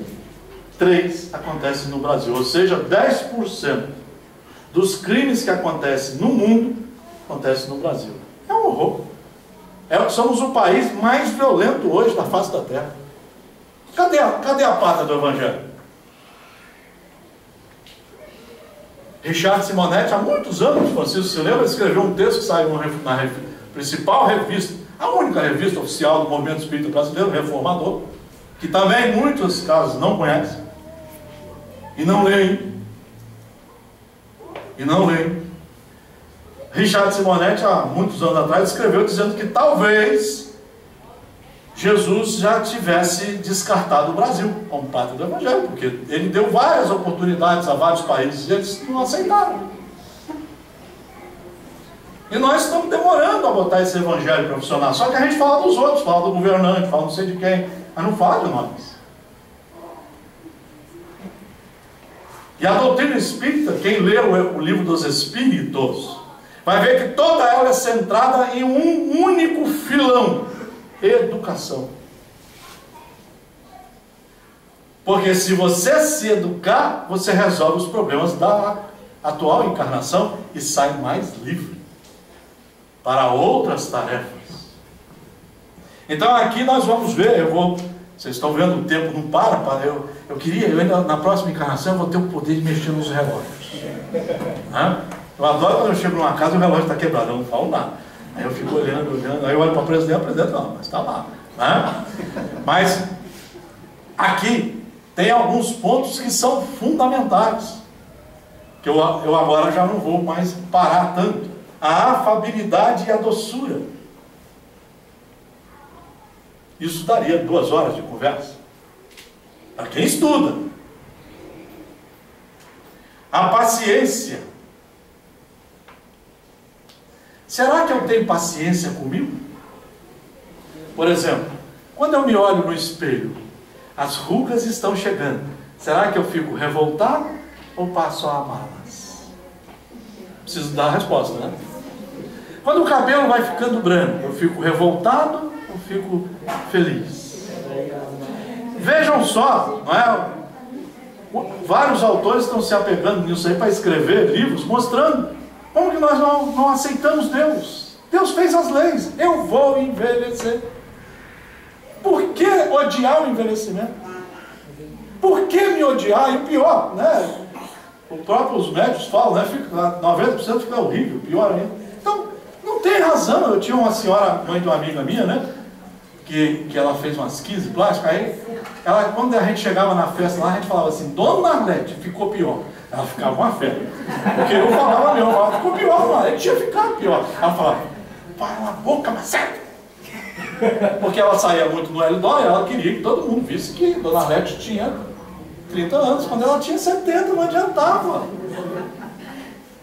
3 acontecem no Brasil. Ou seja, 10% dos crimes que acontecem no mundo, acontecem no Brasil. É um horror. Somos o país mais violento hoje na face da terra. Cadê a pátria do Evangelho? Richard Simonetti, há muitos anos, Francisco se lembra, escreveu um texto que saiu na principal revista, a única revista oficial do movimento espírita brasileiro, Reformador, que também em muitos casos não conhecem, e não leem. Richard Simonetti, há muitos anos atrás, escreveu dizendo que talvez Jesus já tivesse descartado o Brasil como pátria do Evangelho, porque ele deu várias oportunidades a vários países e eles não aceitaram. E nós estamos demorando a botar esse Evangelho para funcionar. Só que a gente fala dos outros, fala do governante, fala não sei de quem, mas não fala de nós. E a doutrina espírita, quem lê o livro dos Espíritos, vai ver que toda ela é centrada em um único filão: educação. Porque se você se educar, você resolve os problemas da atual encarnação e sai mais livre para outras tarefas. Então aqui nós vamos ver, vocês estão vendo, o tempo não para, eu ainda na próxima encarnação eu vou ter o poder de mexer nos relógios. Eu adoro quando eu chego numa casa e o relógio está quebrado, eu não falo nada. Aí eu fico olhando, aí eu olho para o presidente não, mas está lá. Mas aqui tem alguns pontos que são fundamentais, que eu agora já não vou mais parar tanto. A afabilidade e a doçura. Isso daria 2 horas de conversa. Para quem estuda. A paciência. Será que eu tenho paciência comigo? Por exemplo, quando eu me olho no espelho, as rugas estão chegando. Será que eu fico revoltado ou passo a amá-las? Preciso dar a resposta, né? Quando o cabelo vai ficando branco, eu fico revoltado ou fico feliz? Vejam só, não é? Vários autores estão se apegando nisso aí para escrever livros, mostrando como que nós não aceitamos Deus. Deus fez as leis. Eu vou envelhecer. Por que odiar o envelhecimento? Por que me odiar? E o pior, né? Os médicos falam, né? 90% fica horrível, pior ainda. Então, não tem razão. Eu tinha uma senhora, mãe de uma amiga minha, né? Que ela fez umas 15 plásticas. Aí, quando a gente chegava na festa lá, a gente falava assim: Dona Arlete, ficou pior. Ela ficava uma febre. Porque eu falava mesmo, ficou pior, mano. Ele tinha ficado pior. Ela falava: para a boca, Marcelo. Porque ela saía muito no L2 e ela queria que todo mundo visse que Dona Arlete tinha 30 anos, quando ela tinha 70, não adiantava.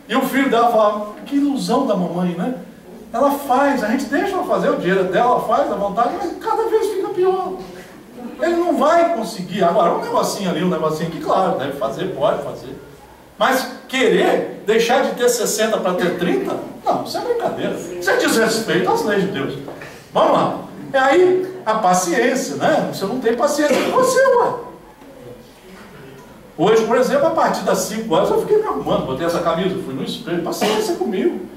E o filho dela falava: que ilusão da mamãe, né? Ela faz, a gente deixa ela fazer o dinheiro dela, ela faz à vontade, mas cada vez fica pior. Ele não vai conseguir. Agora, um negocinho ali, um negocinho aqui, claro, deve fazer, pode fazer. Mas querer deixar de ter 60 para ter 30, não, isso é brincadeira. Isso é desrespeito às leis de Deus. Vamos lá. E aí, a paciência, né? Você não tem paciência com você, ué. Hoje, por exemplo, a partir das 5 horas eu fiquei me arrumando, botei essa camisa, fui no espelho, paciência comigo.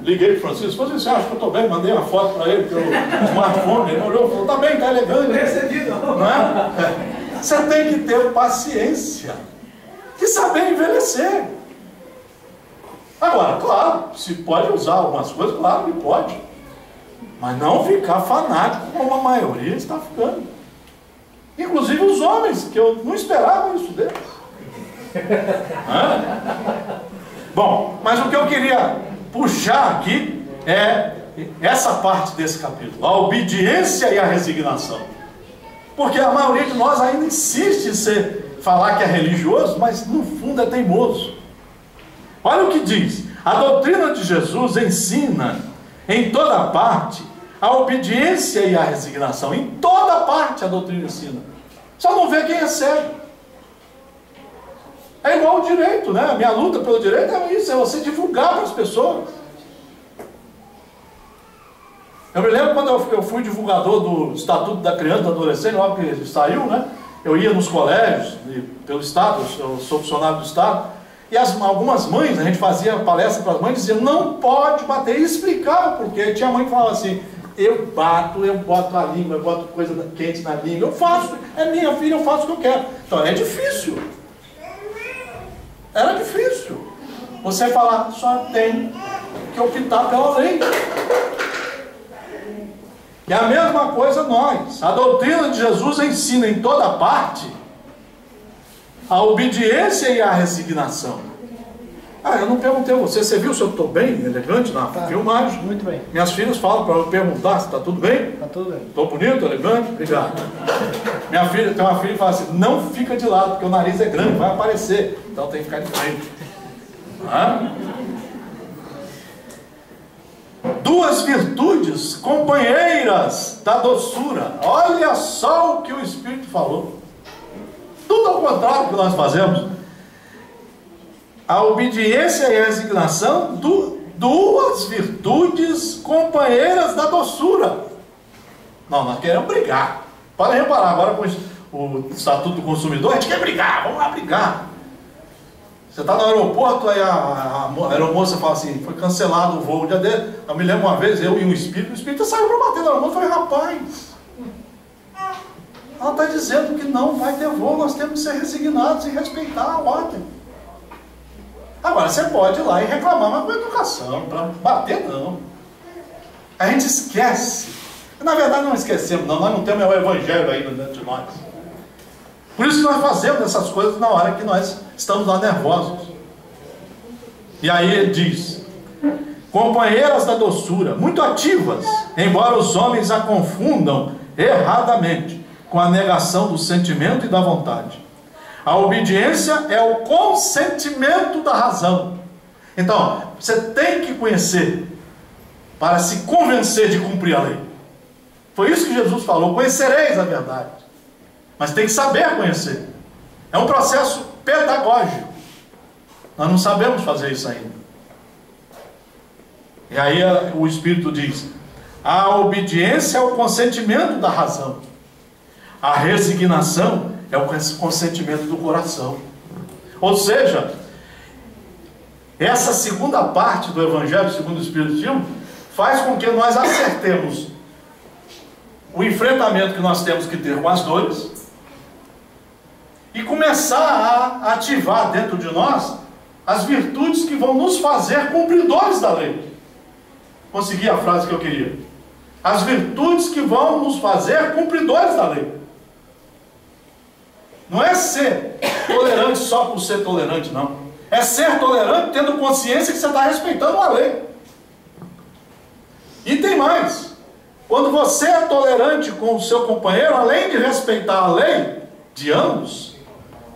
Liguei para o Francisco, falei, você acha que eu estou bem? Mandei uma foto para ele pelo smartphone, ele olhou e falou, tá bem, tá elegante. Não recebi não. É? Você tem que ter paciência e saber envelhecer. Agora, claro, se pode usar algumas coisas, claro que pode. Mas não ficar fanático como a maioria está ficando. Inclusive os homens, que eu não esperava isso deles. Bom, mas o que eu queria puxar aqui é essa parte desse capítulo, a obediência e a resignação. Porque a maioria de nós ainda insiste em falar que é religioso, mas no fundo é teimoso. Olha o que diz: a doutrina de Jesus ensina em toda parte a obediência e a resignação. Em toda parte a doutrina ensina. Só não vê quem é cego. É igual o direito, né? A minha luta pelo direito é isso, é você divulgar para as pessoas. Eu me lembro quando eu fui divulgador do Estatuto da Criança e do Adolescente, logo que ele saiu, né? Eu ia nos colégios, pelo Estado, eu sou funcionário do Estado, e algumas mães, a gente fazia palestra para as mães, diziam, não pode bater, e explicava porque. Tinha mãe que falava assim, eu bato, eu boto a língua, eu boto coisa quente na língua, eu faço, é minha filha, eu faço o que eu quero. Então é difícil. Era difícil. Você falar, só tem que optar pela lei. E a mesma coisa nós. A doutrina de Jesus ensina em toda parte a obediência e a resignação. Eu não perguntei a você, você viu se eu estou bem, elegante na filmagem? Muito bem. Minhas filhas falam para eu perguntar se está tudo bem. Está tudo bem. Estou bonito, elegante? Obrigado. Minha filha, tem uma filha que fala assim, não fica de lado, porque o nariz é grande, vai aparecer. Então tem que ficar de frente. Duas virtudes companheiras da doçura. Olha só o que o Espírito falou. Tudo ao contrário do que nós fazemos. A obediência e a resignação, duas virtudes companheiras da doçura. Não, nós queremos brigar. Pode reparar, agora com o Estatuto do Consumidor, a gente quer brigar, vamos lá brigar. Você está no aeroporto, aí a aeromoça fala assim, foi cancelado o voo. Eu me lembro uma vez, eu e o Espírito saiu para bater na aeromoça, eu falei, rapaz, ela está dizendo que não vai ter voo, nós temos que ser resignados e respeitar a ordem. Agora, você pode ir lá e reclamar, mas com educação, para bater não. A gente esquece. Na verdade não esquecemos não, nós não temos o evangelho ainda dentro de nós. Por isso que nós fazemos essas coisas na hora que nós estamos lá nervosos. E aí ele diz, companheiras da doçura, muito ativas, embora os homens a confundam erradamente com a negação do sentimento e da vontade. A obediência é o consentimento da razão. Então, você tem que conhecer para se convencer de cumprir a lei. Foi isso que Jesus falou, conhecereis a verdade. Mas tem que saber conhecer. É um processo pedagógico. Nós não sabemos fazer isso ainda. E aí o Espírito diz, a obediência é o consentimento da razão. A resignação é o consentimento do coração. Ou seja, essa segunda parte do Evangelho segundo o Espiritismo faz com que nós acertemos o enfrentamento que nós temos que ter com as dores e começar a ativar dentro de nós as virtudes que vão nos fazer cumpridores da lei. Consegui a frase que eu queria. As virtudes que vão nos fazer cumpridores da lei. Não é ser tolerante só por ser tolerante, não. É ser tolerante tendo consciência que você está respeitando a lei. E tem mais. Quando você é tolerante com o seu companheiro, além de respeitar a lei de ambos,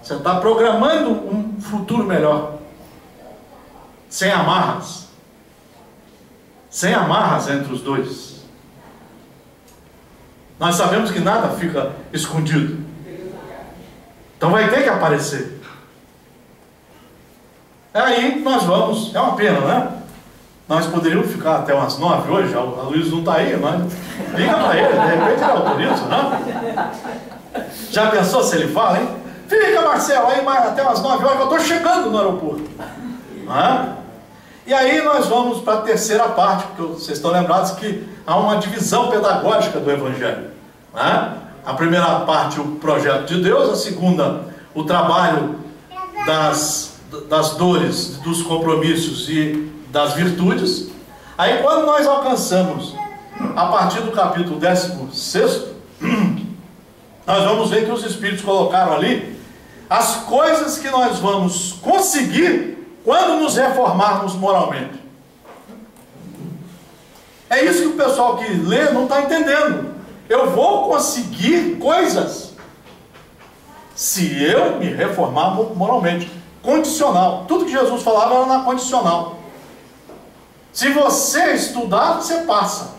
você está programando um futuro melhor. Sem amarras. Sem amarras entre os dois. Nós sabemos que nada fica escondido. Então vai ter que aparecer. Aí nós vamos, é uma pena, né? Nós poderíamos ficar até umas 9 hoje, a Luiz não está aí, mas liga para ele, de repente ele autoriza, não? Já pensou se ele fala, hein? Fica, Marcelo, aí até umas 9 horas que eu estou chegando no aeroporto. Não é? E aí nós vamos para a terceira parte, porque vocês estão lembrados que há uma divisão pedagógica do Evangelho. Não é? A primeira parte, o projeto de Deus, a segunda, o trabalho das dores, dos compromissos e das virtudes. Aí quando nós alcançamos a partir do capítulo 16, nós vamos ver que os Espíritos colocaram ali as coisas que nós vamos conseguir quando nos reformarmos moralmente. É isso que o pessoal que lê não está entendendo. Eu vou conseguir coisas se eu me reformar moralmente. Condicional. Tudo que Jesus falava era na condicional. Se você estudar, você passa.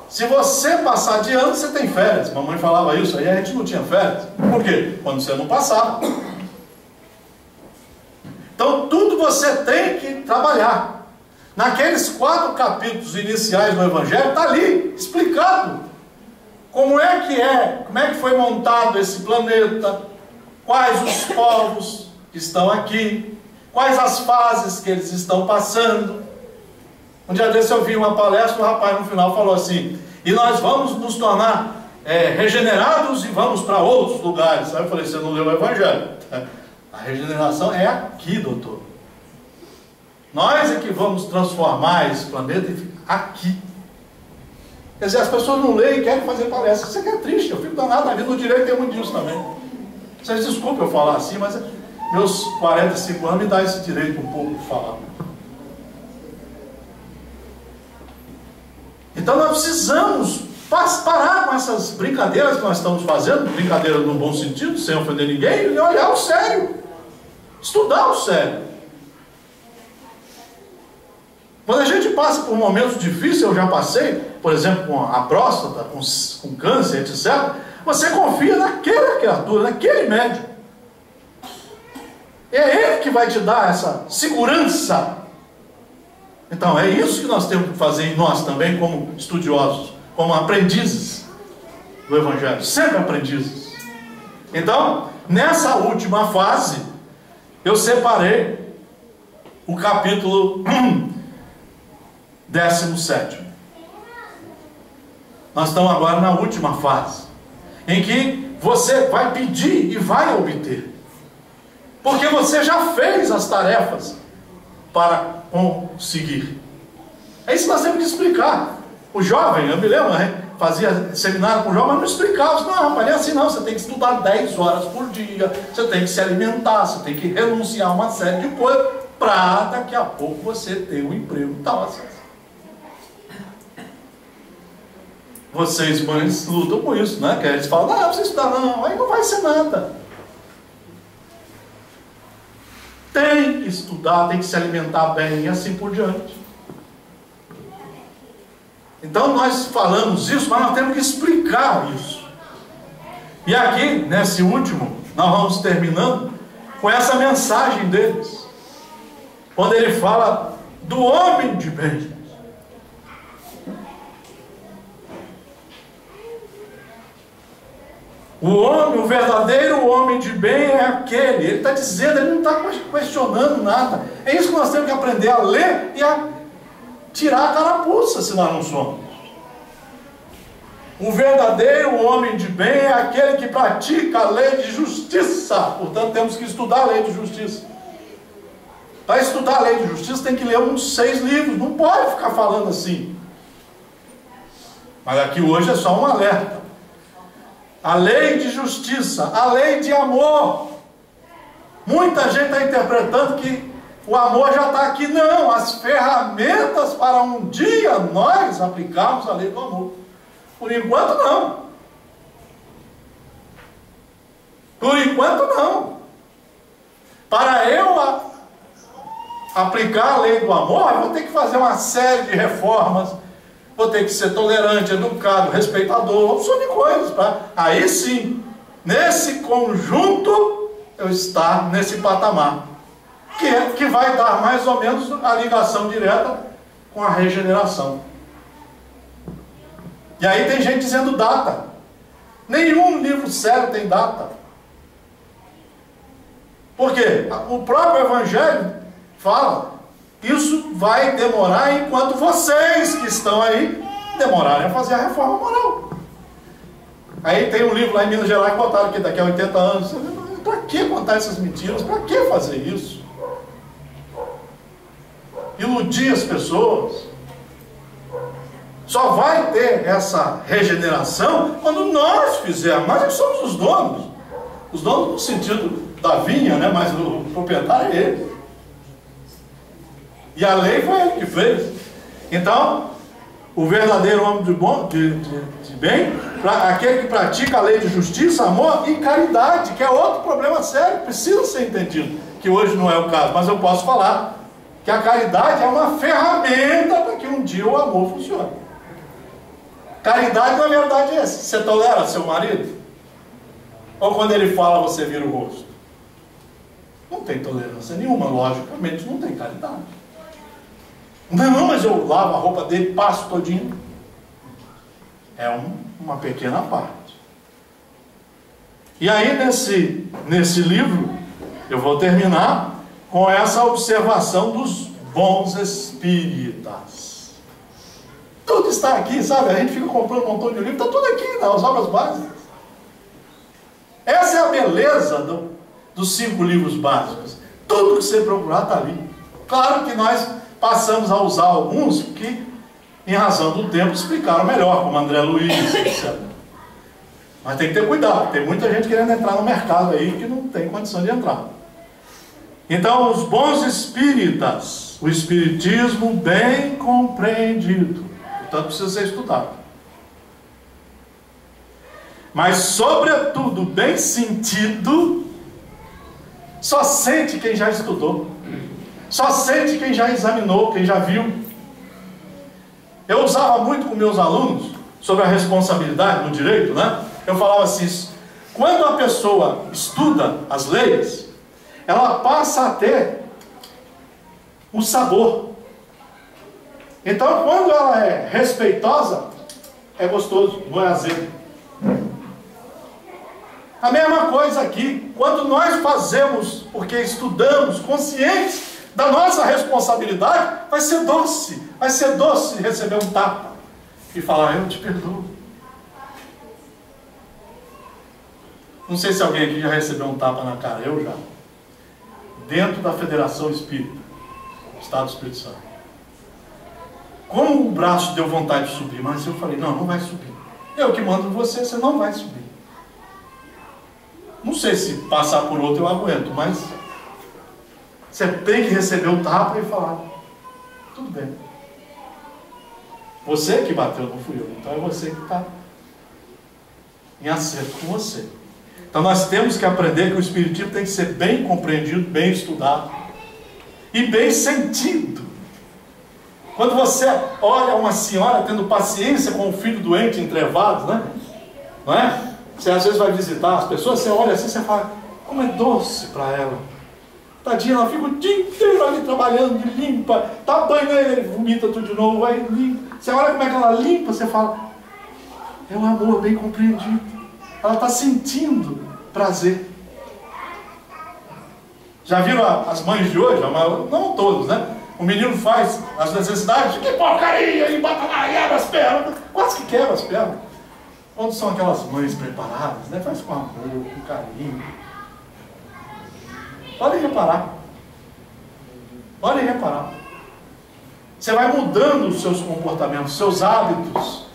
Se você passar de ano, você tem férias. Mamãe falava isso, aí a gente não tinha férias. Por quê? Quando você não passava. Então, tudo você tem que trabalhar. Naqueles 4 capítulos iniciais do Evangelho, está ali, explicado. Como é que foi montado esse planeta, quais os povos que estão aqui, quais as fases que eles estão passando. Um dia desse eu vi uma palestra, o rapaz no final falou assim, e nós vamos nos tornar regenerados e vamos para outros lugares. Aí eu falei, você não leu o Evangelho. A regeneração é aqui, doutor. Nós é que vamos transformar esse planeta aqui. Quer dizer, as pessoas não leem e querem fazer palestra. Isso aqui é triste, eu fico danado na vida, no direito tem muito disso também. Vocês desculpem eu falar assim, mas meus 45 anos me dá esse direito um pouco de falar. Então nós precisamos parar com essas brincadeiras que nós estamos fazendo, brincadeira no bom sentido, sem ofender ninguém, e olhar o sério, estudar o sério. Quando a gente passa por momentos difíceis, eu já passei, por exemplo, com a próstata, com câncer, etc., você confia naquela criatura, naquele médico. É ele que vai te dar essa segurança. Então, é isso que nós temos que fazer em nós também, como estudiosos, como aprendizes do Evangelho, sempre aprendizes. Então, nessa última fase, eu separei o capítulo 17. Nós estamos agora na última fase, em que você vai pedir e vai obter, porque você já fez as tarefas para conseguir. É isso que nós temos que explicar. O jovem, eu me lembro, fazia seminário com o jovem, mas não explicava. Não, rapaz, não é assim não, você tem que estudar 10 horas por dia, você tem que se alimentar, você tem que renunciar a uma série de coisas, para daqui a pouco você ter um emprego e tal. Vocês, mães, lutam com isso, né? Que eles falam, não precisa estudar não, aí não vai ser nada. Tem que estudar, tem que se alimentar bem e assim por diante. Então nós falamos isso, mas nós temos que explicar isso. E aqui, nesse último, nós vamos terminando com essa mensagem deles. Quando ele fala do homem de bem. O verdadeiro homem de bem é aquele. Ele está dizendo, ele não está questionando nada. É isso que nós temos que aprender a ler e a tirar a carapuça, se nós não somos. O verdadeiro homem de bem é aquele que pratica a lei de justiça. Portanto, temos que estudar a lei de justiça. Para estudar a lei de justiça, tem que ler uns 6 livros. Não pode ficar falando assim. Mas aqui hoje é só um alerta. A lei de justiça, a lei de amor. Muita gente está interpretando que o amor já está aqui. Não, as ferramentas para um dia nós aplicarmos a lei do amor. Por enquanto não. Por enquanto não. Para eu aplicar a lei do amor, eu vou ter que fazer uma série de reformas. Vou ter que ser tolerante, educado, respeitador, uma opção de coisas. Aí sim, nesse conjunto, eu estar nesse patamar. Que vai dar mais ou menos a ligação direta com a regeneração. E aí tem gente dizendo data. Nenhum livro sério tem data. Por quê? O próprio Evangelho fala, isso vai demorar enquanto vocês que estão aí demorarem a fazer a reforma moral. Aí tem um livro lá em Minas Gerais que botaram que daqui a 80 anos. Para que contar essas mentiras? Para que fazer isso? Iludir as pessoas. Só vai ter essa regeneração quando nós fizermos. Mas nós somos os donos. Os donos no sentido da vinha, né? Mas o proprietário é ele. E a lei foi ele que fez. Então, o verdadeiro homem de bem, aquele que pratica a lei de justiça, amor e caridade, que é outro problema sério, precisa ser entendido, que hoje não é o caso, mas eu posso falar que a caridade é uma ferramenta para que um dia o amor funcione. Caridade, na verdade, é essa. Você tolera seu marido? Ou quando ele fala, você vira o rosto? Não tem tolerância nenhuma, logicamente não tem caridade. Não, mas eu lavo a roupa dele, passo todinho. É uma pequena parte. E aí nesse livro, eu vou terminar com essa observação dos bons espíritas. Tudo está aqui, sabe? A gente fica comprando um montão de livros, está tudo aqui, nas obras básicas. Essa é a beleza dos 5 livros básicos. Tudo que você procurar está ali. Claro que nós passamos a usar alguns que, em razão do tempo, explicaram melhor, como André Luiz, etc. Mas tem que ter cuidado, tem muita gente querendo entrar no mercado aí que não tem condição de entrar. Então, os bons espíritas, o espiritismo bem compreendido, portanto precisa ser estudado. Mas, sobretudo, bem sentido, só sente quem já estudou. Só sente quem já examinou, quem já viu. Eu usava muito com meus alunos sobre a responsabilidade no direito, né? Eu falava assim, quando a pessoa estuda as leis, ela passa a ter um sabor. Então, quando ela é respeitosa, é gostoso, não é azedo. A mesma coisa aqui, quando nós fazemos, porque estudamos, conscientes da nossa responsabilidade, vai ser doce receber um tapa e falar, eu te perdoo. Não sei se alguém aqui já recebeu um tapa na cara, eu já. Dentro da Federação Espírita, Estado do Espírito Santo. Como o braço deu vontade de subir, mas eu falei, não vai subir. Eu que mando você, você não vai subir. Não sei se passar por outro eu aguento, mas você tem que receber o tapa e falar, tudo bem. Você que bateu, não fui eu. Então é você que está em acerto com você. Então nós temos que aprender que o Espiritismo tem que ser bem compreendido, bem estudado e bem sentido. Quando você olha uma senhora tendo paciência com o filho doente entrevado, né? Não é? Você às vezes vai visitar as pessoas, você olha assim, você fala, como é doce para ela. Tadinha, ela fica o dia inteiro ali trabalhando, limpa, dá banho nele, ele vomita tudo de novo, aí limpa. Você olha como é que ela limpa, você fala, é um amor bem compreendido. Ela está sentindo prazer. Já viram as mães de hoje? Não todos, né? O menino faz as necessidades, que porcaria, e bota lá, quebra as pernas, quase que quebra as pernas. Quando são aquelas mães preparadas, né? Faz com amor, com carinho. Podem reparar. Podem reparar. Você vai mudando os seus comportamentos, os seus hábitos.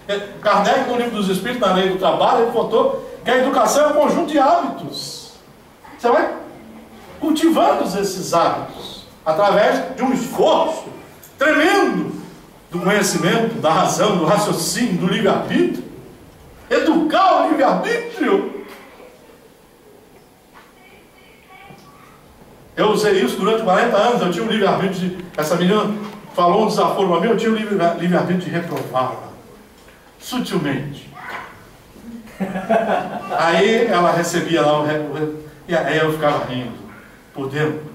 Kardec, no Livro dos Espíritos, na Lei do Trabalho, ele contou que a educação é um conjunto de hábitos. Você vai cultivando esses hábitos através de um esforço tremendo do conhecimento, da razão, do raciocínio, do livre-arbítrio. Educar o livre-arbítrio. Eu usei isso durante 40 anos, eu tinha um livre-arbítrio essa menina falou um desaforo para mim, eu tinha um livre-arbítrio de reprová-la. Sutilmente. Aí ela recebia lá e aí eu ficava rindo por dentro.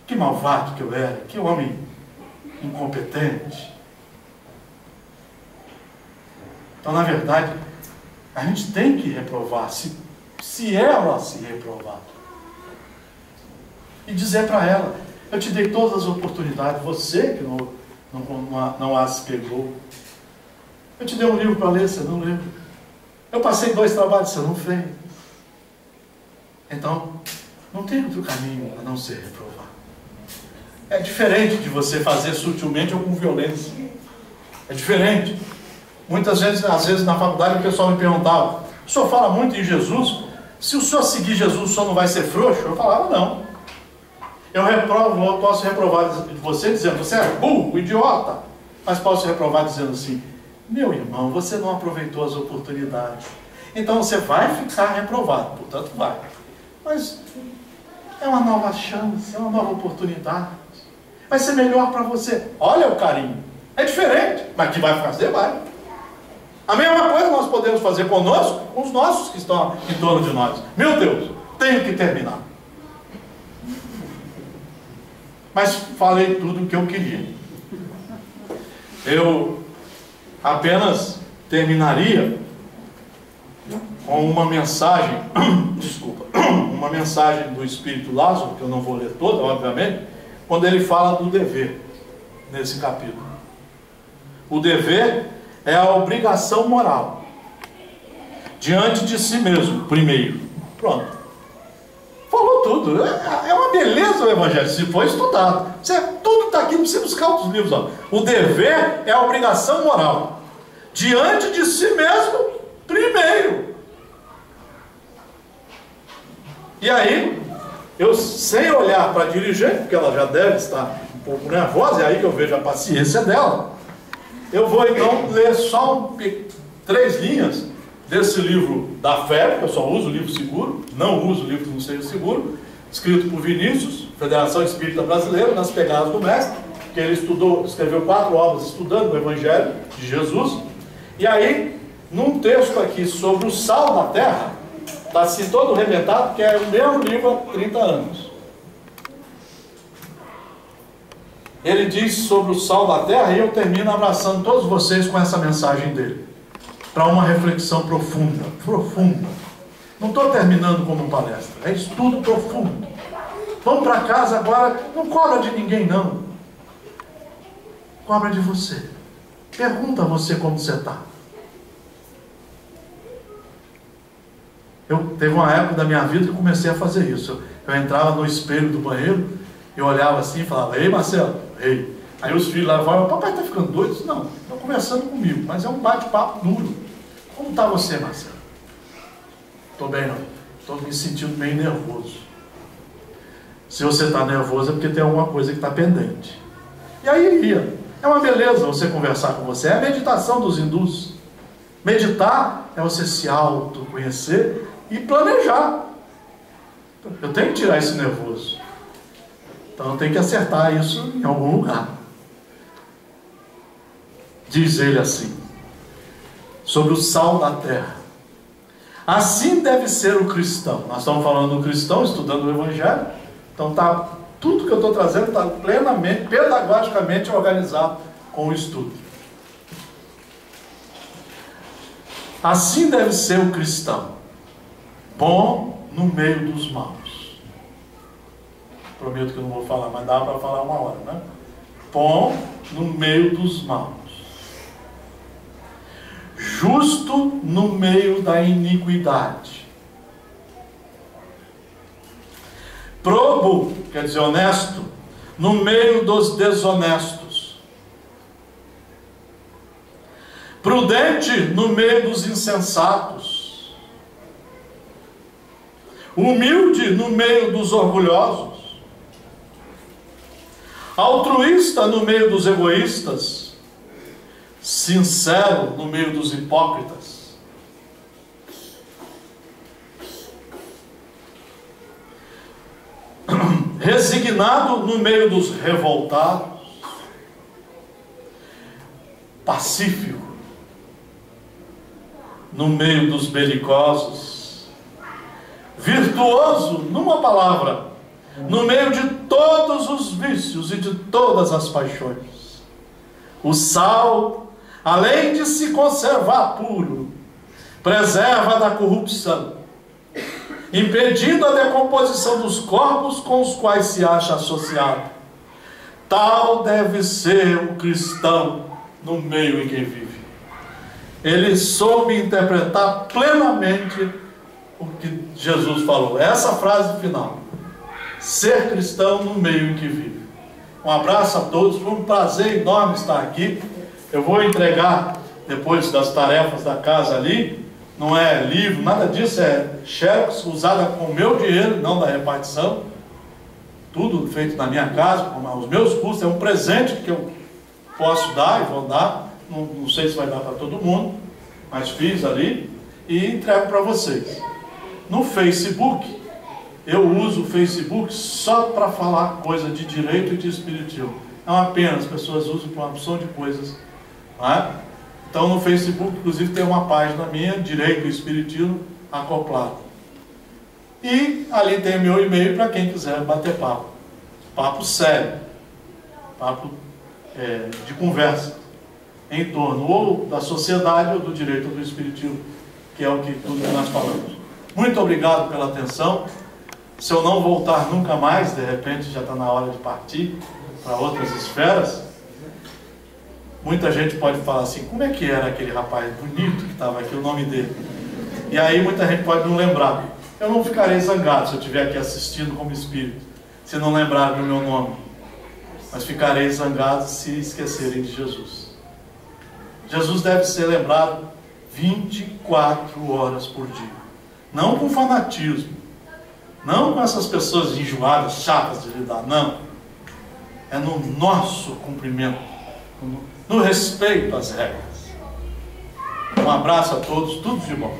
Que malvado que eu era, que homem incompetente. Então, na verdade, a gente tem que reprovar, se ela se reprovar. E dizer para ela: eu te dei todas as oportunidades, você que não as pegou. Eu te dei um livro para ler, você não leu. Eu passei 2 trabalhos, você não fez. Então, não tem outro caminho a não ser reprovar. É diferente de você fazer sutilmente ou com violência. É diferente. Muitas vezes, às vezes na faculdade o pessoal me perguntava: o senhor fala muito em Jesus, se o senhor seguir Jesus, o senhor não vai ser frouxo? Eu falava: não. Eu posso reprovar você dizendo: você é burro, idiota. Mas posso reprovar dizendo assim: meu irmão, você não aproveitou as oportunidades. Então você vai ficar reprovado, portanto vai. Mas é uma nova chance, é uma nova oportunidade. Vai ser melhor para você. Olha o carinho. É diferente, mas que vai fazer, vai. A mesma coisa nós podemos fazer conosco, com os nossos que estão em torno de nós. Meu Deus, tenho que terminar. Mas falei tudo o que eu queria. Eu apenas terminaria com uma mensagem, uma mensagem do Espírito Lázaro, que eu não vou ler toda, obviamente, quando ele fala do dever, nesse capítulo. O dever é a obrigação moral, diante de si mesmo, primeiro. Pronto. Falou tudo. É uma beleza o Evangelho, se for estudado. Tudo está aqui, não precisa buscar outros livros. Ó. O dever é a obrigação moral, diante de si mesmo, primeiro. E aí, eu sem olhar para a dirigente, porque ela já deve estar um pouco nervosa, é aí que eu vejo a paciência dela. Eu vou então ler só 3 linhas desse livro da fé, porque eu só uso o livro seguro, não uso o livro que não seja seguro, escrito por Vinícius, Federação Espírita Brasileira, nas pegadas do Mestre, que ele escreveu 4 obras estudando o Evangelho de Jesus. E aí, num texto aqui sobre o sal da terra, está assim todo arrebentado, que é o mesmo livro há 30 anos. Ele diz sobre o sal da terra, e eu termino abraçando todos vocês com essa mensagem dele, para uma reflexão profunda, profunda. Não estou terminando como palestra, é estudo profundo. Vamos para casa agora, não cobra de ninguém não. Cobra de você. Pergunta a você como você está. Teve uma época da minha vida que eu comecei a fazer isso. Eu entrava no espelho do banheiro, eu olhava assim e falava: ei Marcelo, ei. Aí os filhos lá falavam: papai está ficando doido? Eu disse: não, estão conversando comigo, mas é um bate-papo duro. Como está você, Marcelo? Estou bem não, estou me sentindo meio nervoso. Se você está nervoso é porque tem alguma coisa que está pendente. E aí ia. É uma beleza você conversar com você. É a meditação dos hindus. Meditar é você se autoconhecer e planejar. Eu tenho que tirar esse nervoso. Então eu tenho que acertar isso em algum lugar. Diz ele assim, sobre o sal da terra: assim deve ser o cristão. Nós estamos falando do cristão, estudando o Evangelho. Então tudo que eu estou trazendo está plenamente, pedagogicamente organizado com o estudo. Assim deve ser o cristão, bom no meio dos maus. Prometo que eu não vou falar, mas dá para falar uma hora, né? Bom no meio dos maus, justo no meio da iniquidade, probo, quer dizer honesto, no meio dos desonestos, prudente no meio dos insensatos, humilde no meio dos orgulhosos, altruísta no meio dos egoístas, sincero no meio dos hipócritas, resignado no meio dos revoltados, pacífico no meio dos belicosos, virtuoso, numa palavra, no meio de todos os vícios e de todas as paixões. O sal, além de se conservar puro, preserva da corrupção, impedindo a decomposição dos corpos com os quais se acha associado. Tal deve ser o cristão no meio em que vive. Ele soube interpretar plenamente o que Jesus falou. Essa frase final: ser cristão no meio em que vive. Um abraço a todos, foi um prazer enorme estar aqui. Eu vou entregar, depois das tarefas da casa ali, não é livro, nada disso, é xerox usada com o meu dinheiro, não da repartição. Tudo feito na minha casa, com os meus custos. É um presente que eu posso dar e vou dar. Não sei se vai dar para todo mundo, mas fiz ali e entrego para vocês. No Facebook, eu uso o Facebook só para falar coisa de direito e de espiritismo. É uma pena, as pessoas usam para uma opção de coisas, não é? Então no Facebook, inclusive, tem uma página minha, Direito e Espiritismo, acoplado. E ali tem meu e-mail para quem quiser bater papo. Papo sério. Papo de conversa. Em torno ou da sociedade ou do direito ou do espiritismo, que é tudo que nós falamos. Muito obrigado pela atenção. Se eu não voltar nunca mais, de repente já está na hora de partir para outras esferas, muita gente pode falar assim: como é que era aquele rapaz bonito que estava aqui, o nome dele? E aí muita gente pode não lembrar. Eu não ficarei zangado se eu estiver aqui assistindo como espírito, se não lembrarem do meu nome. Mas ficarei zangado se esquecerem de Jesus. Jesus deve ser lembrado 24 horas por dia. Não com fanatismo, não com essas pessoas enjoadas, chatas de lidar, não. É no nosso cumprimento, no respeito às regras. Um abraço a todos, tudo de bom.